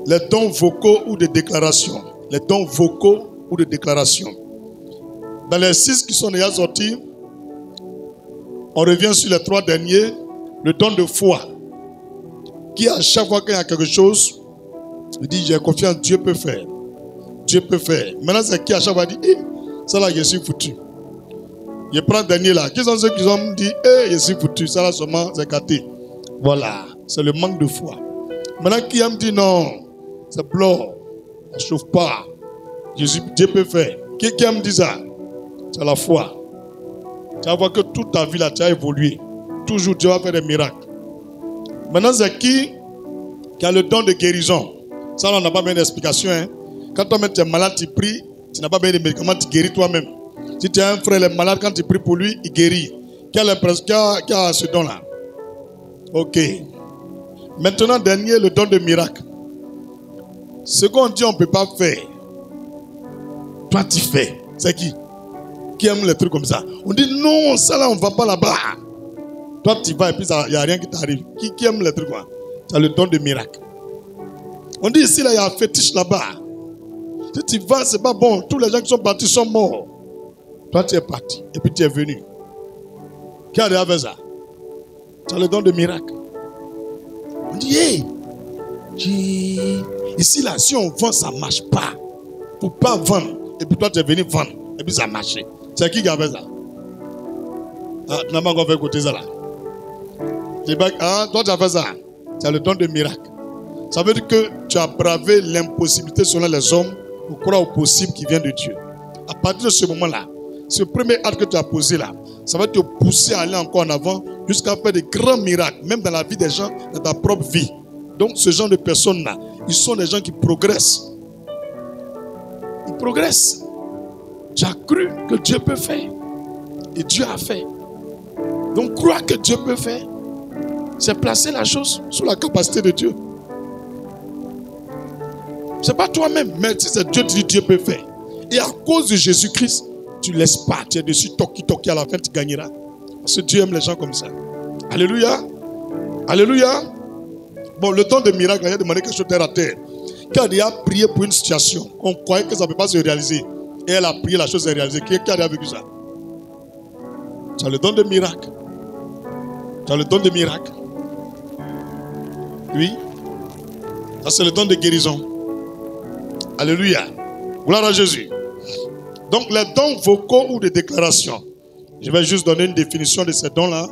Les dons vocaux ou de déclaration. Les dons vocaux ou de déclaration. Dans les 6 qui sont déjà sortis, on revient sur les 3 derniers. Le don de foi. Qui à chaque fois qu'il y a quelque chose, il dit j'ai confiance, Dieu peut faire. Dieu peut faire. Maintenant, c'est qui à chaque fois dit, eh, ça là, je suis foutu. Je prends le dernier là. Qui sont ceux qui ont dit, eh, je suis foutu, ça là seulement, c'est gâté. Voilà, c'est le manque de foi. Maintenant, qui me dit non, c'est blanc, ça ne chauffe pas. Dieu peut faire. Qui me dit ça? C'est la foi. Tu vas voir que toute ta vie là, tu as évolué. Toujours, Dieu va faire des miracles. Maintenant, c'est qui a le don de guérison? Ça, on n'a pas bien d'explication. Hein? Quand toi-même tu es malade, tu pries, tu n'as pas bien de médicaments, tu guéris toi-même. Si tu as un frère, il est malade, quand tu pries pour lui, il guérit. Qui a ce don-là? Ok. Maintenant, dernier, le don de miracle. Ce qu'on dit, on ne peut pas faire. Toi, tu fais. C'est qui? Qui aime les trucs comme ça? On dit non, ça là, on ne va pas là-bas. Toi, tu vas et puis il n'y a rien qui t'arrive. Qui aime les trucs quoi? Tu as le don de miracle. On dit ici, là, il y a un fétiche là-bas. Si tu vas, c'est pas bon. Tous les gens qui sont partis sont morts. Toi, tu es parti. Et puis tu es venu. Qui a déjà fait ça? Tu as le don de miracle. On dit, hey, ici, là, si on vend, ça ne marche pas. Il ne faut pas vendre. Et puis toi, tu es venu vendre. Et puis ça a marché. C'est qui a fait ça? Ah, tu n'as pas encore fait côté ça là. Ah, toi, tu as fait ça. Tu as le don de miracle. Ça veut dire que tu as bravé l'impossibilité selon les hommes pour croire au possible qui vient de Dieu. À partir de ce moment-là, ce premier acte que tu as posé là, ça va te pousser à aller encore en avant jusqu'à faire de grands miracles, même dans la vie des gens, dans ta propre vie. Donc ce genre de personnes-là, ils sont des gens qui progressent. Ils progressent. Tu as cru que Dieu peut faire. Et Dieu a fait. Donc croire que Dieu peut faire, c'est placer la chose sous la capacité de Dieu. Ce n'est pas toi-même, mais si c'est Dieu, tu dis Dieu peut faire. Et à cause de Jésus-Christ, tu ne laisses pas, tu es dessus, toki, à la fin tu gagneras. Parce que Dieu aime les gens comme ça. Alléluia. Alléluia. Bon, le temps de miracle, il a demandé quelque chose terre à terre. Quand il a prié pour une situation, on croyait que ça ne peut pas se réaliser. Et elle a prié, la chose s'est réalisée. Qui a vécu ça? Tu as le don de miracle. Tu as le don de miracle. Oui. Ça, c'est le don de guérison. Alléluia. Gloire à Jésus. Donc, les dons vocaux ou de déclaration. Je vais juste donner une définition de ces dons-là.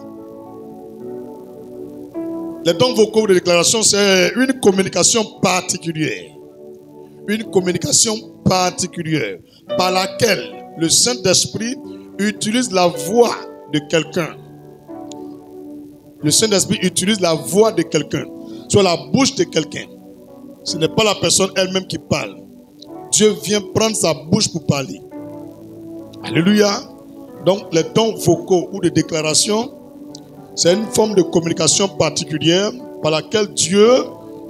Les dons vocaux ou de déclaration, c'est une communication particulière. Une communication particulière par laquelle le Saint-Esprit utilise la voix de quelqu'un. Le Saint-Esprit utilise la voix de quelqu'un, soit la bouche de quelqu'un. Ce n'est pas la personne elle-même qui parle. Dieu vient prendre sa bouche pour parler. Alléluia. Donc les dons vocaux ou de déclaration, c'est une forme de communication particulière par laquelle Dieu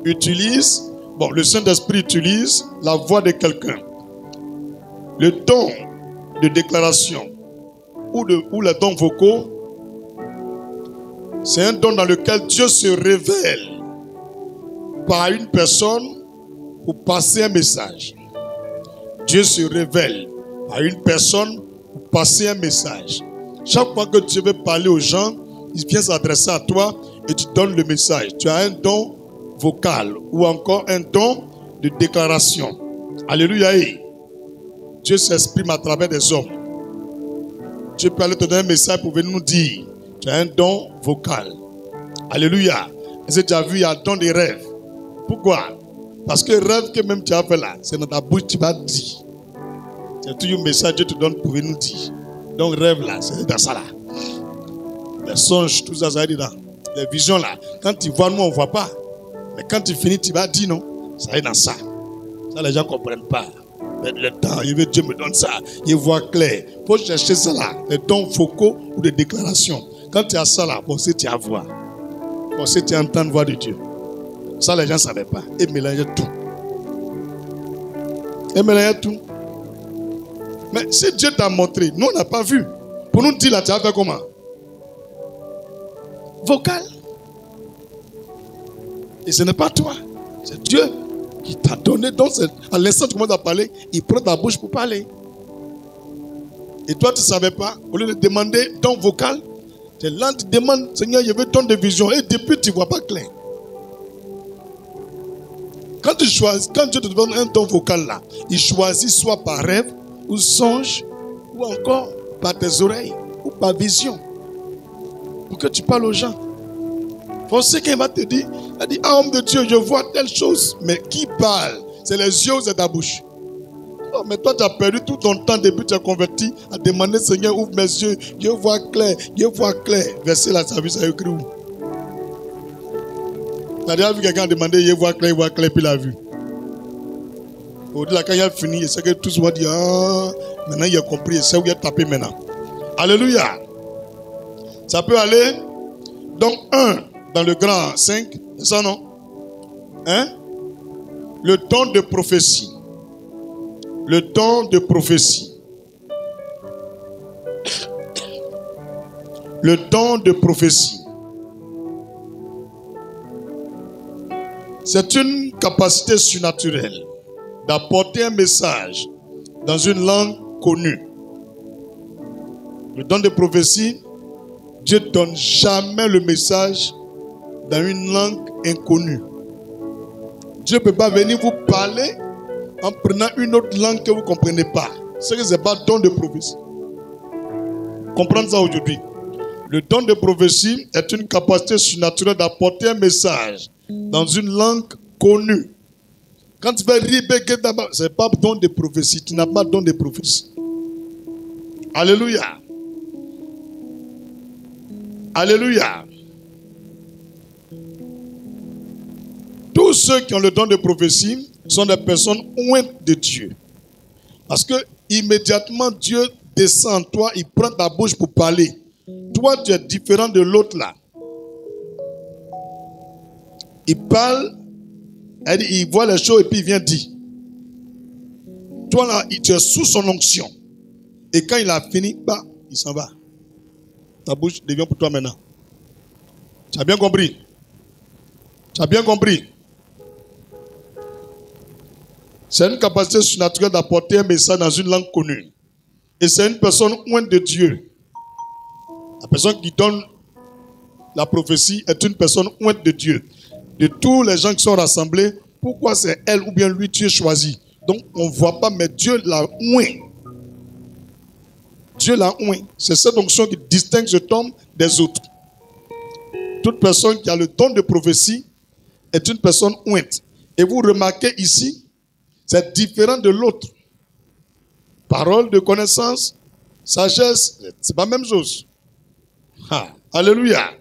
utilise, le Saint-Esprit utilise la voix de quelqu'un. Le don de déclaration ou les dons vocaux, c'est un don dans lequel Dieu se révèle par une personne pour passer un message. Dieu se révèle par une personne pour passer un message. Chaque fois que Dieu veut parler aux gens, il vient s'adresser à toi et tu donnes le message. Tu as un don vocal ou encore un don de déclaration. Alléluia. Dieu s'exprime à travers des hommes. Dieu peut aller te donner un message pour venir nous dire. Tu as un don vocal. Alléluia. Est-ce que tu as vu, il y a un don des rêves. Pourquoi? Parce que le rêve que même tu as fait là, c'est dans ta bouche que tu vas dire. C'est tout un message que Dieu te donne pour venir nous dire. Donc rêve là, c'est dans ça là. Les songes, tout ça, ça est dedans. Les visions là, quand tu vois, nous on ne voit pas. Mais quand tu finis, tu vas dire non. Ça est dans ça. Ça, les gens ne comprennent pas. Mais le temps, Dieu me donne ça. Il voit clair. Il faut chercher ça là. Les dons vocaux ou des déclarations. Quand tu as ça là, pour que tu as voix. Pour que tu entends la voix de Dieu. Ça, les gens ne savaient pas. Et mélanger tout. Et mélanger tout. Mais si Dieu t'a montré, nous on n'a pas vu. Pour nous dire là, tu as fait comment? Vocal. Et ce n'est pas toi. C'est Dieu qui t'a donné. Donc à l'instant que tu commences à parler, il prend ta bouche pour parler. Et toi tu ne savais pas. Au lieu de demander don vocal, c'est là tu demandes, Seigneur, je veux don de vision. Et depuis tu ne vois pas clair. Quand Dieu te donne un don vocal là, il choisit soit par rêve, ou songe, ou encore par tes oreilles, ou par vision. Pour que tu parles aux gens. Faut ce qu'il va te dire. Il dit, ah, homme de Dieu, je vois telle chose. Mais qui parle? C'est les yeux de ta bouche. Oh, mais toi, tu as perdu tout ton temps depuis que tu as converti à demander, Seigneur, ouvre mes yeux, je vois clair, je vois clair. Verset là, ça a vu, ça a écrit où? Tu as déjà vu quelqu'un demander, je vois clair, puis il a vu. Au-delà, quand il a fini, c'est que tout le monde dit, ah, maintenant il a compris, il sait où il a tapé maintenant. Alléluia. Ça peut aller. Donc, 1 dans le grand 5, c'est ça non? Hein? Le don de prophétie. Le don de prophétie. Le don de prophétie. C'est une capacité surnaturelle d'apporter un message dans une langue connue. Le don de prophétie, Dieu ne donne jamais le message dans une langue inconnue. Dieu ne peut pas venir vous parler en prenant une autre langue que vous ne comprenez pas. Ce que ce n'est pas don de prophétie. Comprendre ça aujourd'hui. Le don de prophétie est une capacité surnaturelle d'apporter un message dans une langue connue. Quand tu vas ribéguer d'abord, ce n'est pas don de prophétie. Tu n'as pas don de prophétie. Alléluia. Alléluia. Tous ceux qui ont le don de prophétie sont des personnes ointes de Dieu. Parce que immédiatement Dieu descend en toi, il prend ta bouche pour parler. Toi, tu es différent de l'autre là. Il parle, il voit les choses et puis il vient dire. Toi là, tu es sous son onction. Et quand il a fini, bah, il s'en va. Ta bouche devient pour toi maintenant. Tu as bien compris? Tu as bien compris? C'est une capacité surnaturelle d'apporter un message dans une langue connue. Et c'est une personne ointe de Dieu. La personne qui donne la prophétie est une personne ointe de Dieu. De tous les gens qui sont rassemblés, pourquoi c'est elle ou bien lui Dieu choisi? Donc on ne voit pas, mais Dieu l'a oint. Dieu l'a oint. C'est cette onction qui distingue cet homme des autres. Toute personne qui a le don de prophétie est une personne ointe. Et vous remarquez ici, c'est différent de l'autre. Parole de connaissance, sagesse, c'est pas la même chose. Alléluia.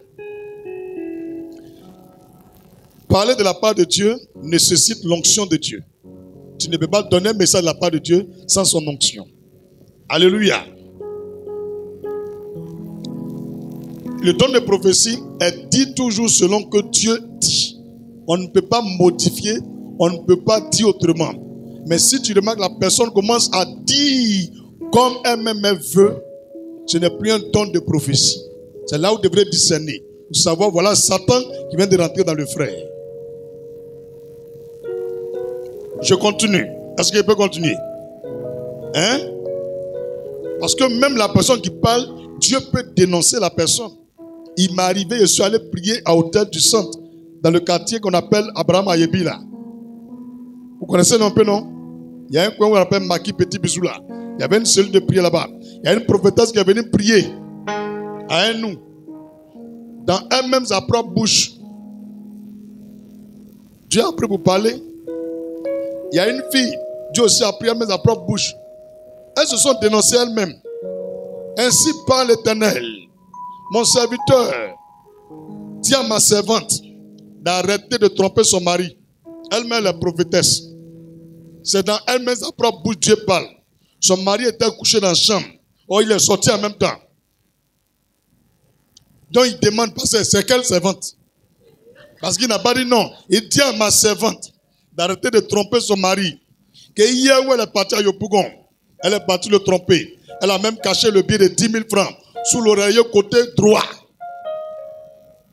Parler de la part de Dieu nécessite l'onction de Dieu. Tu ne peux pas donner un message de la part de Dieu sans son onction. Alléluia. Le don de prophétie est dit toujours selon que Dieu dit. On ne peut pas modifier, on ne peut pas dire autrement. Mais si tu remarques, la personne commence à dire comme elle-même veut, ce n'est plus un don de prophétie. C'est là où vous devrez discerner. Pour savoir, voilà Satan qui vient de rentrer dans le frère. Je continue. Est-ce que je peux continuer? Hein? Parce que même la personne qui parle, Dieu peut dénoncer la personne. Il m'est arrivé, je suis allé prier à Hôtel du Centre, dans le quartier qu'on appelle Abraham Ayebi là. Vous connaissez un peu, non? Il y a un coin qu'on appelle Maki Petit Bisou là. Il y avait une cellule de prière là-bas. Il y a une prophétesse qui est venue prier à un nous. Dans elle-même sa propre bouche. Dieu a pris pour parler. Il y a une fille, Dieu aussi a pris elle-même sa propre bouche. Elles se sont dénoncées elles-mêmes. Ainsi parle l'Éternel. Mon serviteur dit à ma servante d'arrêter de tromper son mari. Elle-même est prophétesse. C'est dans elle-même sa propre bouche Dieu parle. Son mari était couché dans la chambre. Oh, il est sorti en même temps. Donc il demande, c'est quelle servante? Parce qu'il n'a pas dit non. Il dit à ma servante d'arrêter de tromper son mari. Que hier où elle est partie à Yopougon, elle est partie le tromper. Elle a même caché le billet de 10 000 francs sous l'oreiller côté droit.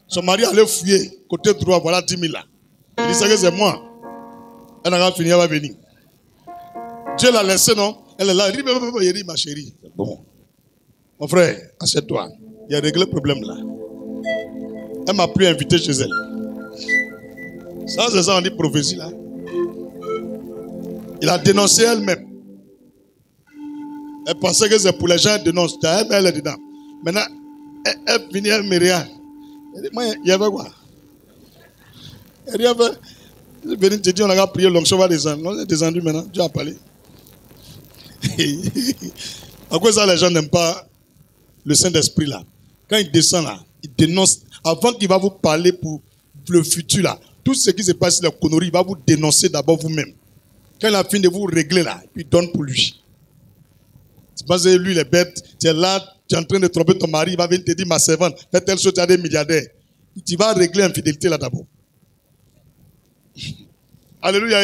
Son mari allait fouiller côté droit, voilà 10 000 là. Il dit, c'est moi. Elle n'a pas fini, elle va venir. Dieu l'a laissé, non? Elle est là, il dit, ma chérie. Bon. Mon frère, assieds-toi. Il a réglé le problème là. Elle m'a plus invité chez elle. Ça, c'est ça, on dit prophétie là. Il a dénoncé elle-même. Elle pensait que c'est pour les gens, elle dénonce. Elle est dedans. Maintenant, elle finit, elle me regarde. Elle dit, moi, il y avait quoi? Elle dit, je vais te dire, on a prié, l'onction va descendre. On est descendu maintenant, Dieu a parlé. En quoi ça, les gens n'aiment pas le Saint-Esprit là? Quand il descend là, il dénonce. Avant qu'il va vous parler pour le futur là, tout ce qui se passe, la connerie, il va vous dénoncer d'abord vous-même. Quand il a fini de vous régler là, il donne pour lui. C'est parce que lui, il est bête. Tu es là, tu es en train de tromper ton mari, il va venir te dire, ma servante, fais telle chose, tu as des milliardaires. Tu vas régler l'infidélité là d'abord. Alléluia.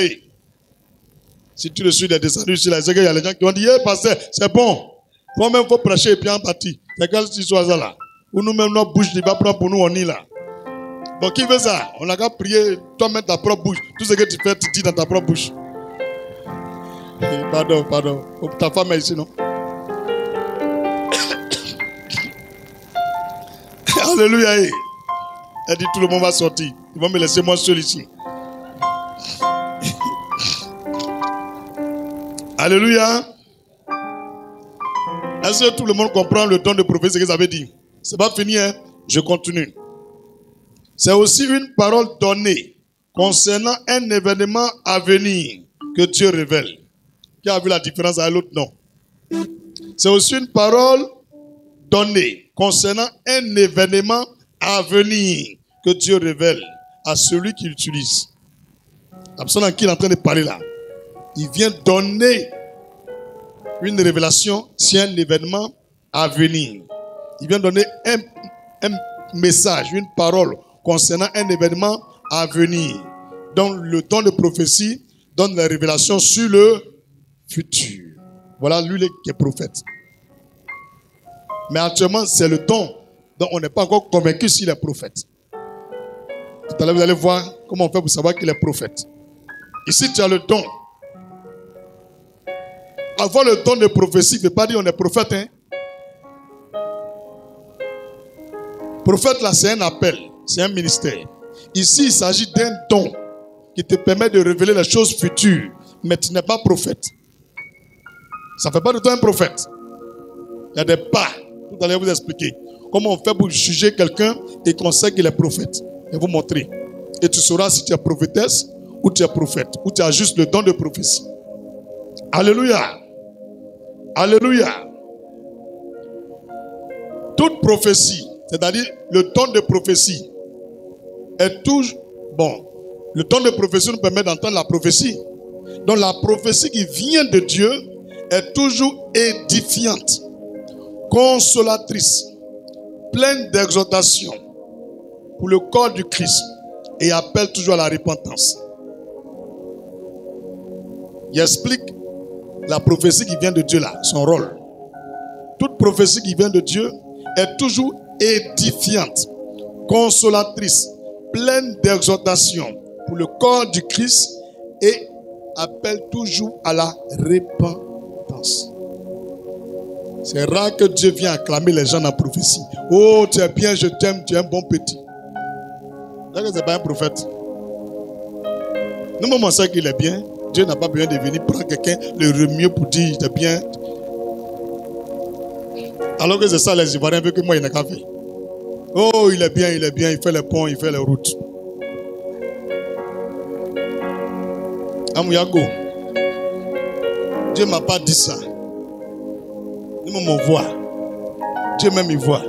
Si tu le suis, il est descendu ici, là, c'est qu'il y a les gens qui vont dire, pasteur, c'est bon. Toi-même, il faut prêcher et puis en partie. C'est quelle histoire ça là? Ou nous-mêmes, notre bouche, il va prendre pour nous, on y là. Bon, qui veut ça? On n'a qu'à prier, toi-même, ta propre bouche. Tout ce que tu fais, tu dis dans ta propre bouche. Pardon. Ta femme est ici, non? Alléluia. Elle dit, tout le monde va sortir. Ils vont me laisser moi seul ici. Alléluia. Est-ce que tout le monde comprend le don de prophétie que j'avais dit? C'est pas fini, hein? Je continue. C'est aussi une parole donnée concernant un événement à venir que Dieu révèle. Qui a vu la différence avec l'autre? Non. C'est aussi une parole donnée concernant un événement à venir que Dieu révèle à celui qui l'utilise. La personne à qui il est en train de parler là, il vient donner une révélation sur un événement à venir. Il vient donner un message, une parole concernant un événement à venir. Donc le don de prophétie donne la révélation sur le futur. Voilà lui qui est prophète. Mais actuellement, c'est le don dont on n'est pas encore convaincu s'il est prophète. Tout à l'heure, vous allez voir comment on fait pour savoir qu'il est prophète. Ici, tu as le don. Avoir le don de prophétie ne veut pas dire qu'on est prophète. Hein? Prophète, là, c'est un appel. C'est un ministère. Ici, il s'agit d'un don qui te permet de révéler les choses futures. Mais tu n'es pas prophète. Ça ne fait pas de toi un prophète. Il y a des pas. Tout à l'heure, vous expliquer comment on fait pour juger quelqu'un et qu'on sait qu'il est prophète. Je vais vous montrer. Et tu sauras si tu es prophétesse ou tu es prophète. Ou tu as juste le don de prophétie. Alléluia. Alléluia. Toute prophétie, c'est-à-dire le don de prophétie, est toujours bon. Le don de prophétie nous permet d'entendre la prophétie. Donc la prophétie qui vient de Dieu est toujours édifiante, consolatrice, pleine d'exhortation pour le corps du Christ et appelle toujours à la repentance. Il explique la prophétie qui vient de Dieu là, son rôle. Toute prophétie qui vient de Dieu est toujours édifiante, consolatrice, pleine d'exhortation pour le corps du Christ et appelle toujours à la repentance. C'est rare que Dieu vienne acclamer les gens dans la prophétie. Oh, tu es bien, je t'aime, tu es un bon petit. Ce n'est pas un prophète. Nous, on sait qu'il est bien. Dieu n'a pas besoin de venir prendre quelqu'un, le remuer pour dire il est bien. Alors que c'est ça, les Ivoiriens veulent que moi, il n'a qu'à faire. Oh, il est bien, il fait les ponts, il fait les routes. Amouyago, Dieu ne m'a pas dit ça. Il me voit. Dieu même il voit.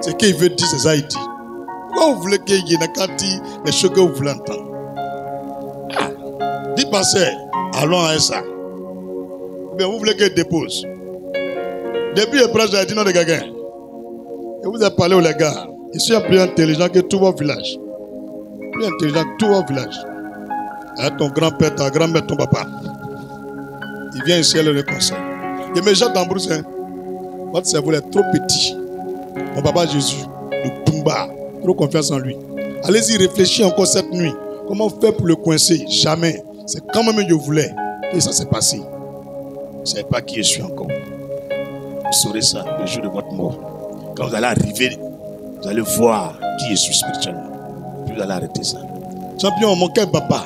Ce qu'il veut dire, c'est ça il dit. Pourquoi vous voulez qu'il y ait les choses que vous voulez entendre? Dis pasteur, allons à ça. Mais vous voulez qu'il dépose. Depuis le prêtre, j'ai dit non de quelqu'un. Et vous avez parlé aux gars. Je suis plus intelligent que tout votre village. Plus intelligent que tout votre village. Avec ton grand-père, ta grand-mère, ton papa. Il vient ici et le conseil. Il me jette dans Bruxelles. Votre cerveau est trop petit. Mon papa Jésus, le Pumba, trop confiance en lui. Allez-y, réfléchis encore cette nuit. Comment faire pour le coincer? Jamais. C'est quand même je voulais que ça s'est passé. Vous ne savez pas qui je suis encore. Vous saurez ça le jour de votre mort. Quand vous allez arriver, vous allez voir qui je suis spirituellement. Puis vous allez arrêter ça. Champion, mon cœur papa.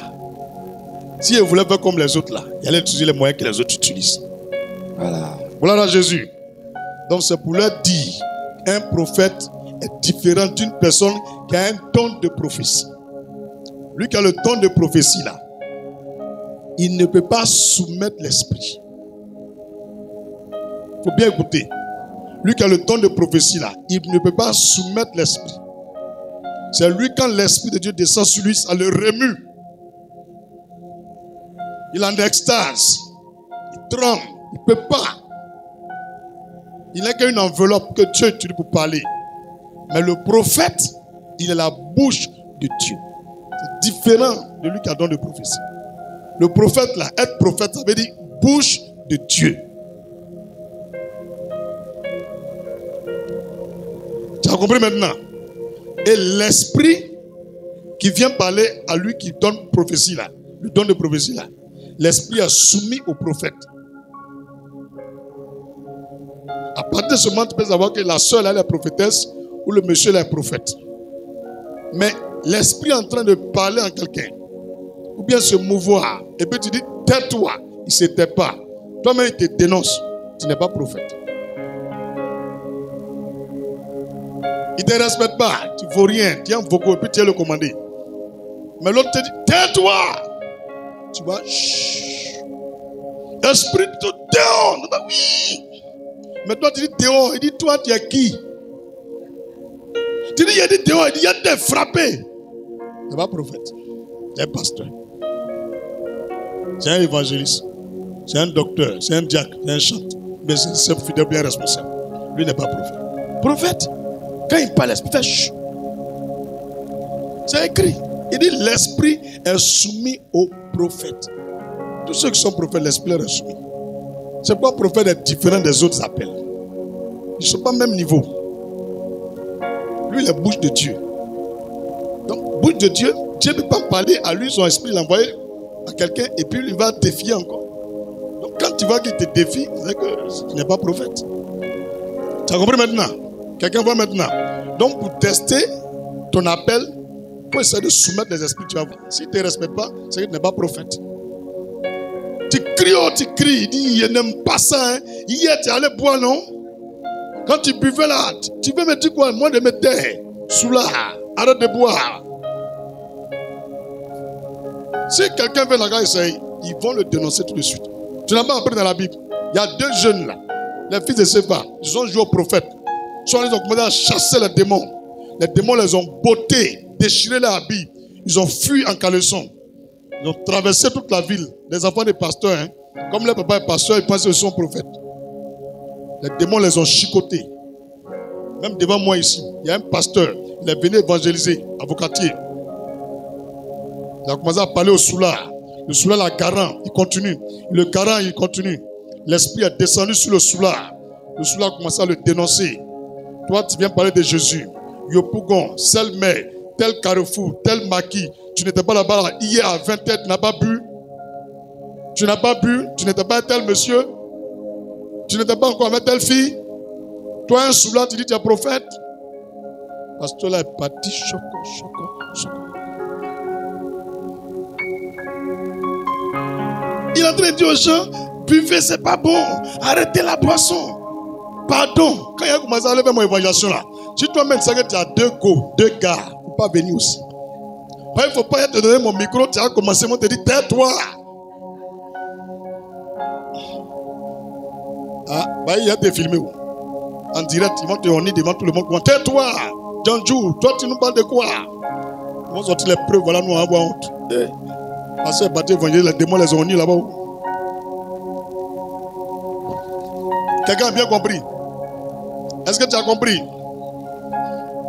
Si il voulait faire comme les autres là, il allait utiliser les moyens que les autres utilisent. Voilà. Voilà Jésus. Donc c'est pour leur dire, un prophète est différent d'une personne qui a un don de prophétie. Lui qui a le don de prophétie là, il ne peut pas soumettre l'esprit. Il faut bien écouter. Lui qui a le don de prophétie là, il ne peut pas soumettre l'esprit. C'est lui, quand l'esprit de Dieu descend sur lui, ça le remue. Il est en extase. Il tremble. Il ne peut pas. Il n'a qu'une enveloppe que Dieu utilise pour parler. Mais le prophète, il est la bouche de Dieu. C'est différent de lui qui a le don de prophétie. Le prophète là, être prophète, ça veut dire bouche de Dieu. Tu as compris maintenant? Et l'esprit qui vient parler à lui qui donne prophétie là, le don de prophétie là, l'esprit est soumis au prophète. À partir de ce moment, tu peux savoir que la soeur là, elle est prophétesse ou le monsieur là est prophète. Mais l'esprit est en train de parler à quelqu'un, ou bien se mouvoir, et puis tu dis, tais-toi, il ne se tait pas. Toi-même, il te dénonce, tu n'es pas prophète. Il ne te respecte pas, tu ne vaux rien, tu es un voco, et puis tu es le commandé. Mais l'autre te dit, tais-toi. Tu vois, chut. Esprit de dehors. Oui. Mais toi, tu dis dehors. Il dit, toi, tu es qui? Tu dis, il dit dehors. Il dit, il y a des frappés. Ce n'est pas prophète. C'est un pasteur. C'est un évangéliste. C'est un docteur. C'est un diacre. C'est un chanteur. Mais c'est un fidèle bien responsable. Lui n'est pas prophète. Prophète, quand il parle, l'esprit fait chut. C'est écrit. Il dit, l'esprit est soumis au prophète. Tous ceux qui sont prophètes, l'esprit est soumis. C'est pourquoi le prophète est différent des autres appels. Ils ne sont pas au même niveau. Lui, il est bouche de Dieu. Donc, bouche de Dieu, Dieu ne peut pas parler à lui, son esprit l'envoie à quelqu'un et puis il va défier encore. Donc, quand tu vois qu'il te défie, c'est que tu n'es pas prophète. Tu as compris maintenant? Quelqu'un voit maintenant? Donc, pour tester ton appel, il faut essayer de soumettre les esprits que tu as. Si tu ne respectes pas, c'est que tu n'es pas prophète. Tu cries, oh, tu cries. Il dit, je n'aime pas ça. Hein. Hier, tu es allé boire, non? Quand tu buvais là, tu veux me dire quoi? Moi, de me taire. Sous là, arrête de boire. Si quelqu'un veut la essayer, ils vont le dénoncer tout de suite. Tu n'as pas appris dans la Bible. Il y a deux jeunes là, les fils de Séphar, ils ont joué au prophète. Soit ils ont commencé à chasser les démons. Les démons les ont bottés, déchiré leurs habits. Ils ont fui en caleçon. Ils ont traversé toute la ville. Les enfants des pasteurs, hein, comme le papa est pasteur, ils pensent qu'ils sont prophètes. Les démons les ont chicotés. Même devant moi ici, il y a un pasteur. Il est venu évangéliser, avocatier. Il a commencé à parler au soulard. Le soulard l'a garant, il continue. Le garant, il continue. L'esprit est descendu sur le soulard. Le soulard a commencé à le dénoncer. Toi, tu viens parler de Jésus. Yopougon, Selmer, tel Carrefour, tel Maquis. Tu n'étais pas là-bas là. Hier à 20h, tu n'as pas bu. Tu n'as pas bu. Tu n'étais pas un tel monsieur. Tu n'étais pas encore avec telle fille. Toi, un soulard, tu dis tu es prophète. Parce que là, il est parti choco. Il est en train de dire aux gens, buvez, c'est pas bon. Arrêtez la boisson. Pardon. Quand il a commencé à lever mon évangélisation là, si toi-même tu sais que tu as deux gars, il ne faut pas venir aussi. Il ne faut pas te donner mon micro, tu as commencé, moi te dis, tais-toi. Ah, bah il y a des films en direct, ils vont te honner devant tout le monde. Tais-toi, Janjou, toi tu nous parles de quoi? Ils vont sortir les preuves, voilà, nous on va avoir honte. Parce que les bâtis évangélistes, les démons les ont honnis là-bas. Quelqu'un a bien compris? Est-ce que tu as compris?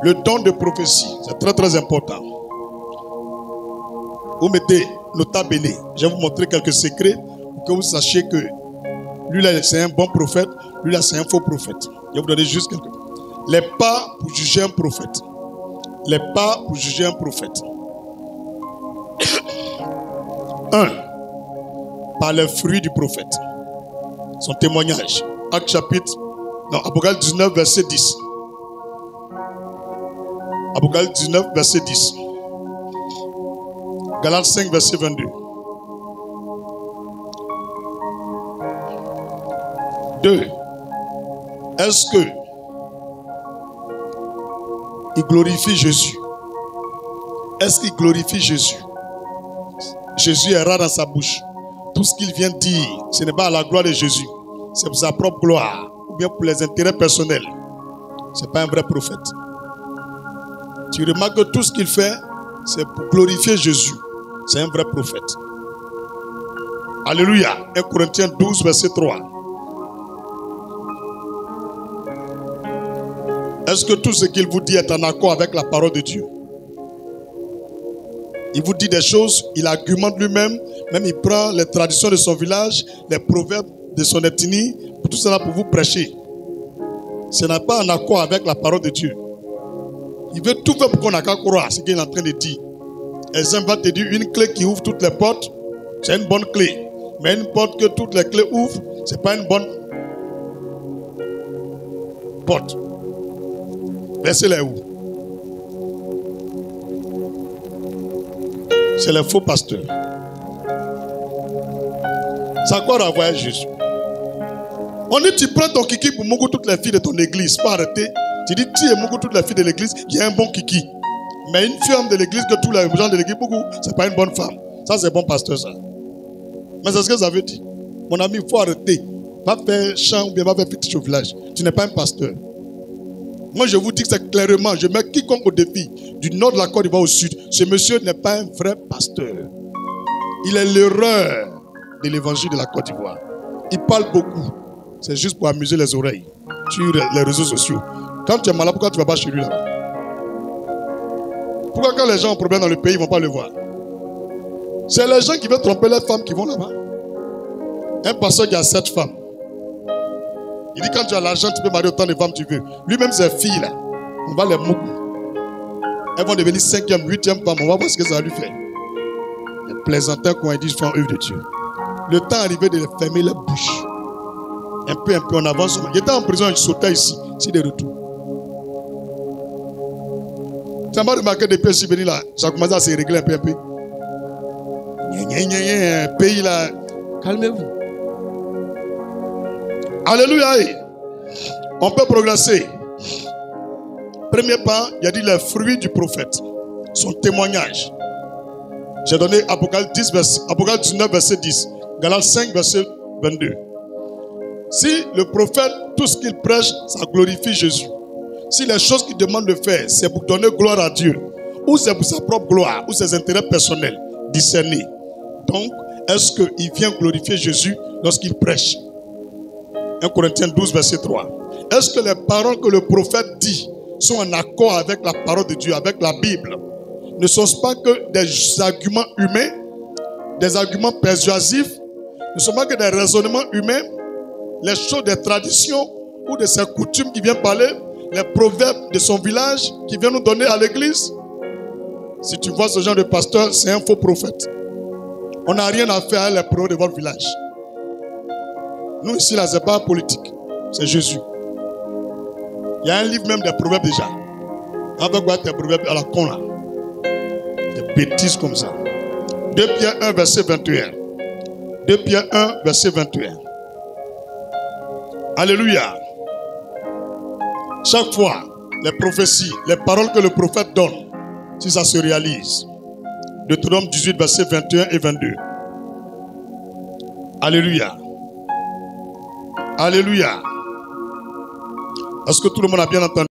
Le don de prophétie, c'est très très important. Vous mettez nota bene. Je vais vous montrer quelques secrets pour que vous sachiez que lui là c'est un bon prophète, lui là c'est un faux prophète. Je vais vous donner juste quelques. Les pas pour juger un prophète. Les pas pour juger un prophète. 1. Par les fruits du prophète. Son témoignage. Acte chapitre. Non, Apocalypse 19, verset 10. Apocalypse 19, verset 10. Galates 5, verset 22. 2. Est-ce que il glorifie Jésus? Est-ce qu'il glorifie Jésus? Jésus est rare dans sa bouche. Tout ce qu'il vient dire, ce n'est pas à la gloire de Jésus. C'est pour sa propre gloire. Ou bien pour les intérêts personnels. Ce n'est pas un vrai prophète. Tu remarques que tout ce qu'il fait, c'est pour glorifier Jésus. C'est un vrai prophète. Alléluia. 1 Corinthiens 12, verset 3. Est-ce que tout ce qu'il vous dit est en accord avec la parole de Dieu? Il vous dit des choses, il argumente lui-même, même il prend les traditions de son village, les proverbes de son ethnie, tout cela pour vous prêcher. Ce n'est pas en accord avec la parole de Dieu. Il veut tout faire pour qu'on n'a qu'à croire à ce qu'il est en train de dire. Exemple va te dire une clé qui ouvre toutes les portes, c'est une bonne clé. Mais une porte que toutes les clés ouvrent, ce n'est pas une bonne porte. Verset-les où? C'est les faux pasteurs. Ça a quoi à voir avec Jésus? On dit tu prends ton kiki pour mougou toutes les filles de ton église. Pas arrêter. Tu dis tu es mougou toutes les filles de l'église, il y a un bon kiki. Mais une femme de l'église que tous les gens de l'église mougou, c'est pas une bonne femme. Ça c'est bon pasteur ça. Mais c'est ce que ça veut dire. Mon ami, il faut arrêter. Va faire chant ou bien va faire petit au village. Tu n'es pas un pasteur. Moi je vous dis que c'est clairement, je mets quiconque au défi, du nord de la Côte d'Ivoire au sud. Ce monsieur n'est pas un vrai pasteur. Il est l'erreur de l'évangile de la Côte d'Ivoire. Il parle beaucoup. C'est juste pour amuser les oreilles sur les réseaux sociaux. Quand tu es malade, pourquoi tu ne vas pas chez lui là-bas? Pourquoi quand les gens ont un problème dans le pays, ils ne vont pas le voir? C'est les gens qui veulent tromper les femmes qui vont là-bas. Un pasteur qui a 7 femmes. Il dit quand tu as l'argent, tu peux marier autant de femmes que tu veux. Lui-même, ses filles là, on va les mouiller. Elles vont devenir 5e, 8e femme. On va voir ce que ça va lui faire. Les plaisantins, quand ils disent, font œuvre de Dieu. Le temps arrivé de les fermer la bouche. Un peu, on avance. Il était en prison, il sautait ici. C'est de retour. Ça m'a remarqué depuis que je suis venu là. Ça a commencé à se régler un peu. Pays là. Calmez-vous. Alléluia. On peut progresser. Premier pas, il a dit les fruits du prophète. Son témoignage. J'ai donné Apocalypse 19, verset 10. Galates 5, verset 22. Si le prophète, tout ce qu'il prêche, ça glorifie Jésus. Si les choses qu'il demande de faire, c'est pour donner gloire à Dieu, ou c'est pour sa propre gloire, ou ses intérêts personnels, discernés. Donc, est-ce qu'il vient glorifier Jésus lorsqu'il prêche? 1 Corinthiens 12, verset 3. Est-ce que les paroles que le prophète dit sont en accord avec la parole de Dieu, avec la Bible? Ne sont-ce pas que des arguments humains, des arguments persuasifs? Ne sont pas que des raisonnements humains? Les choses des traditions ou de ses coutumes qui viennent parler, les proverbes de son village qui viennent nous donner à l'église? Si tu vois ce genre de pasteur, c'est un faux prophète. On n'a rien à faire avec les proverbes de votre village. Nous ici, là, ce n'est pas politique. C'est Jésus. Il y a un livre même des proverbes déjà. Avec quoi tes proverbes à la con là? Des bêtises comme ça. 2 Pierre 1, verset 21. 2 Pierre 1, verset 21. Alléluia. Chaque fois, les prophéties, les paroles que le prophète donne, si ça se réalise. Deutéronome 18, verset 21 et 22. Alléluia. Alléluia. Est-ce que tout le monde a bien entendu?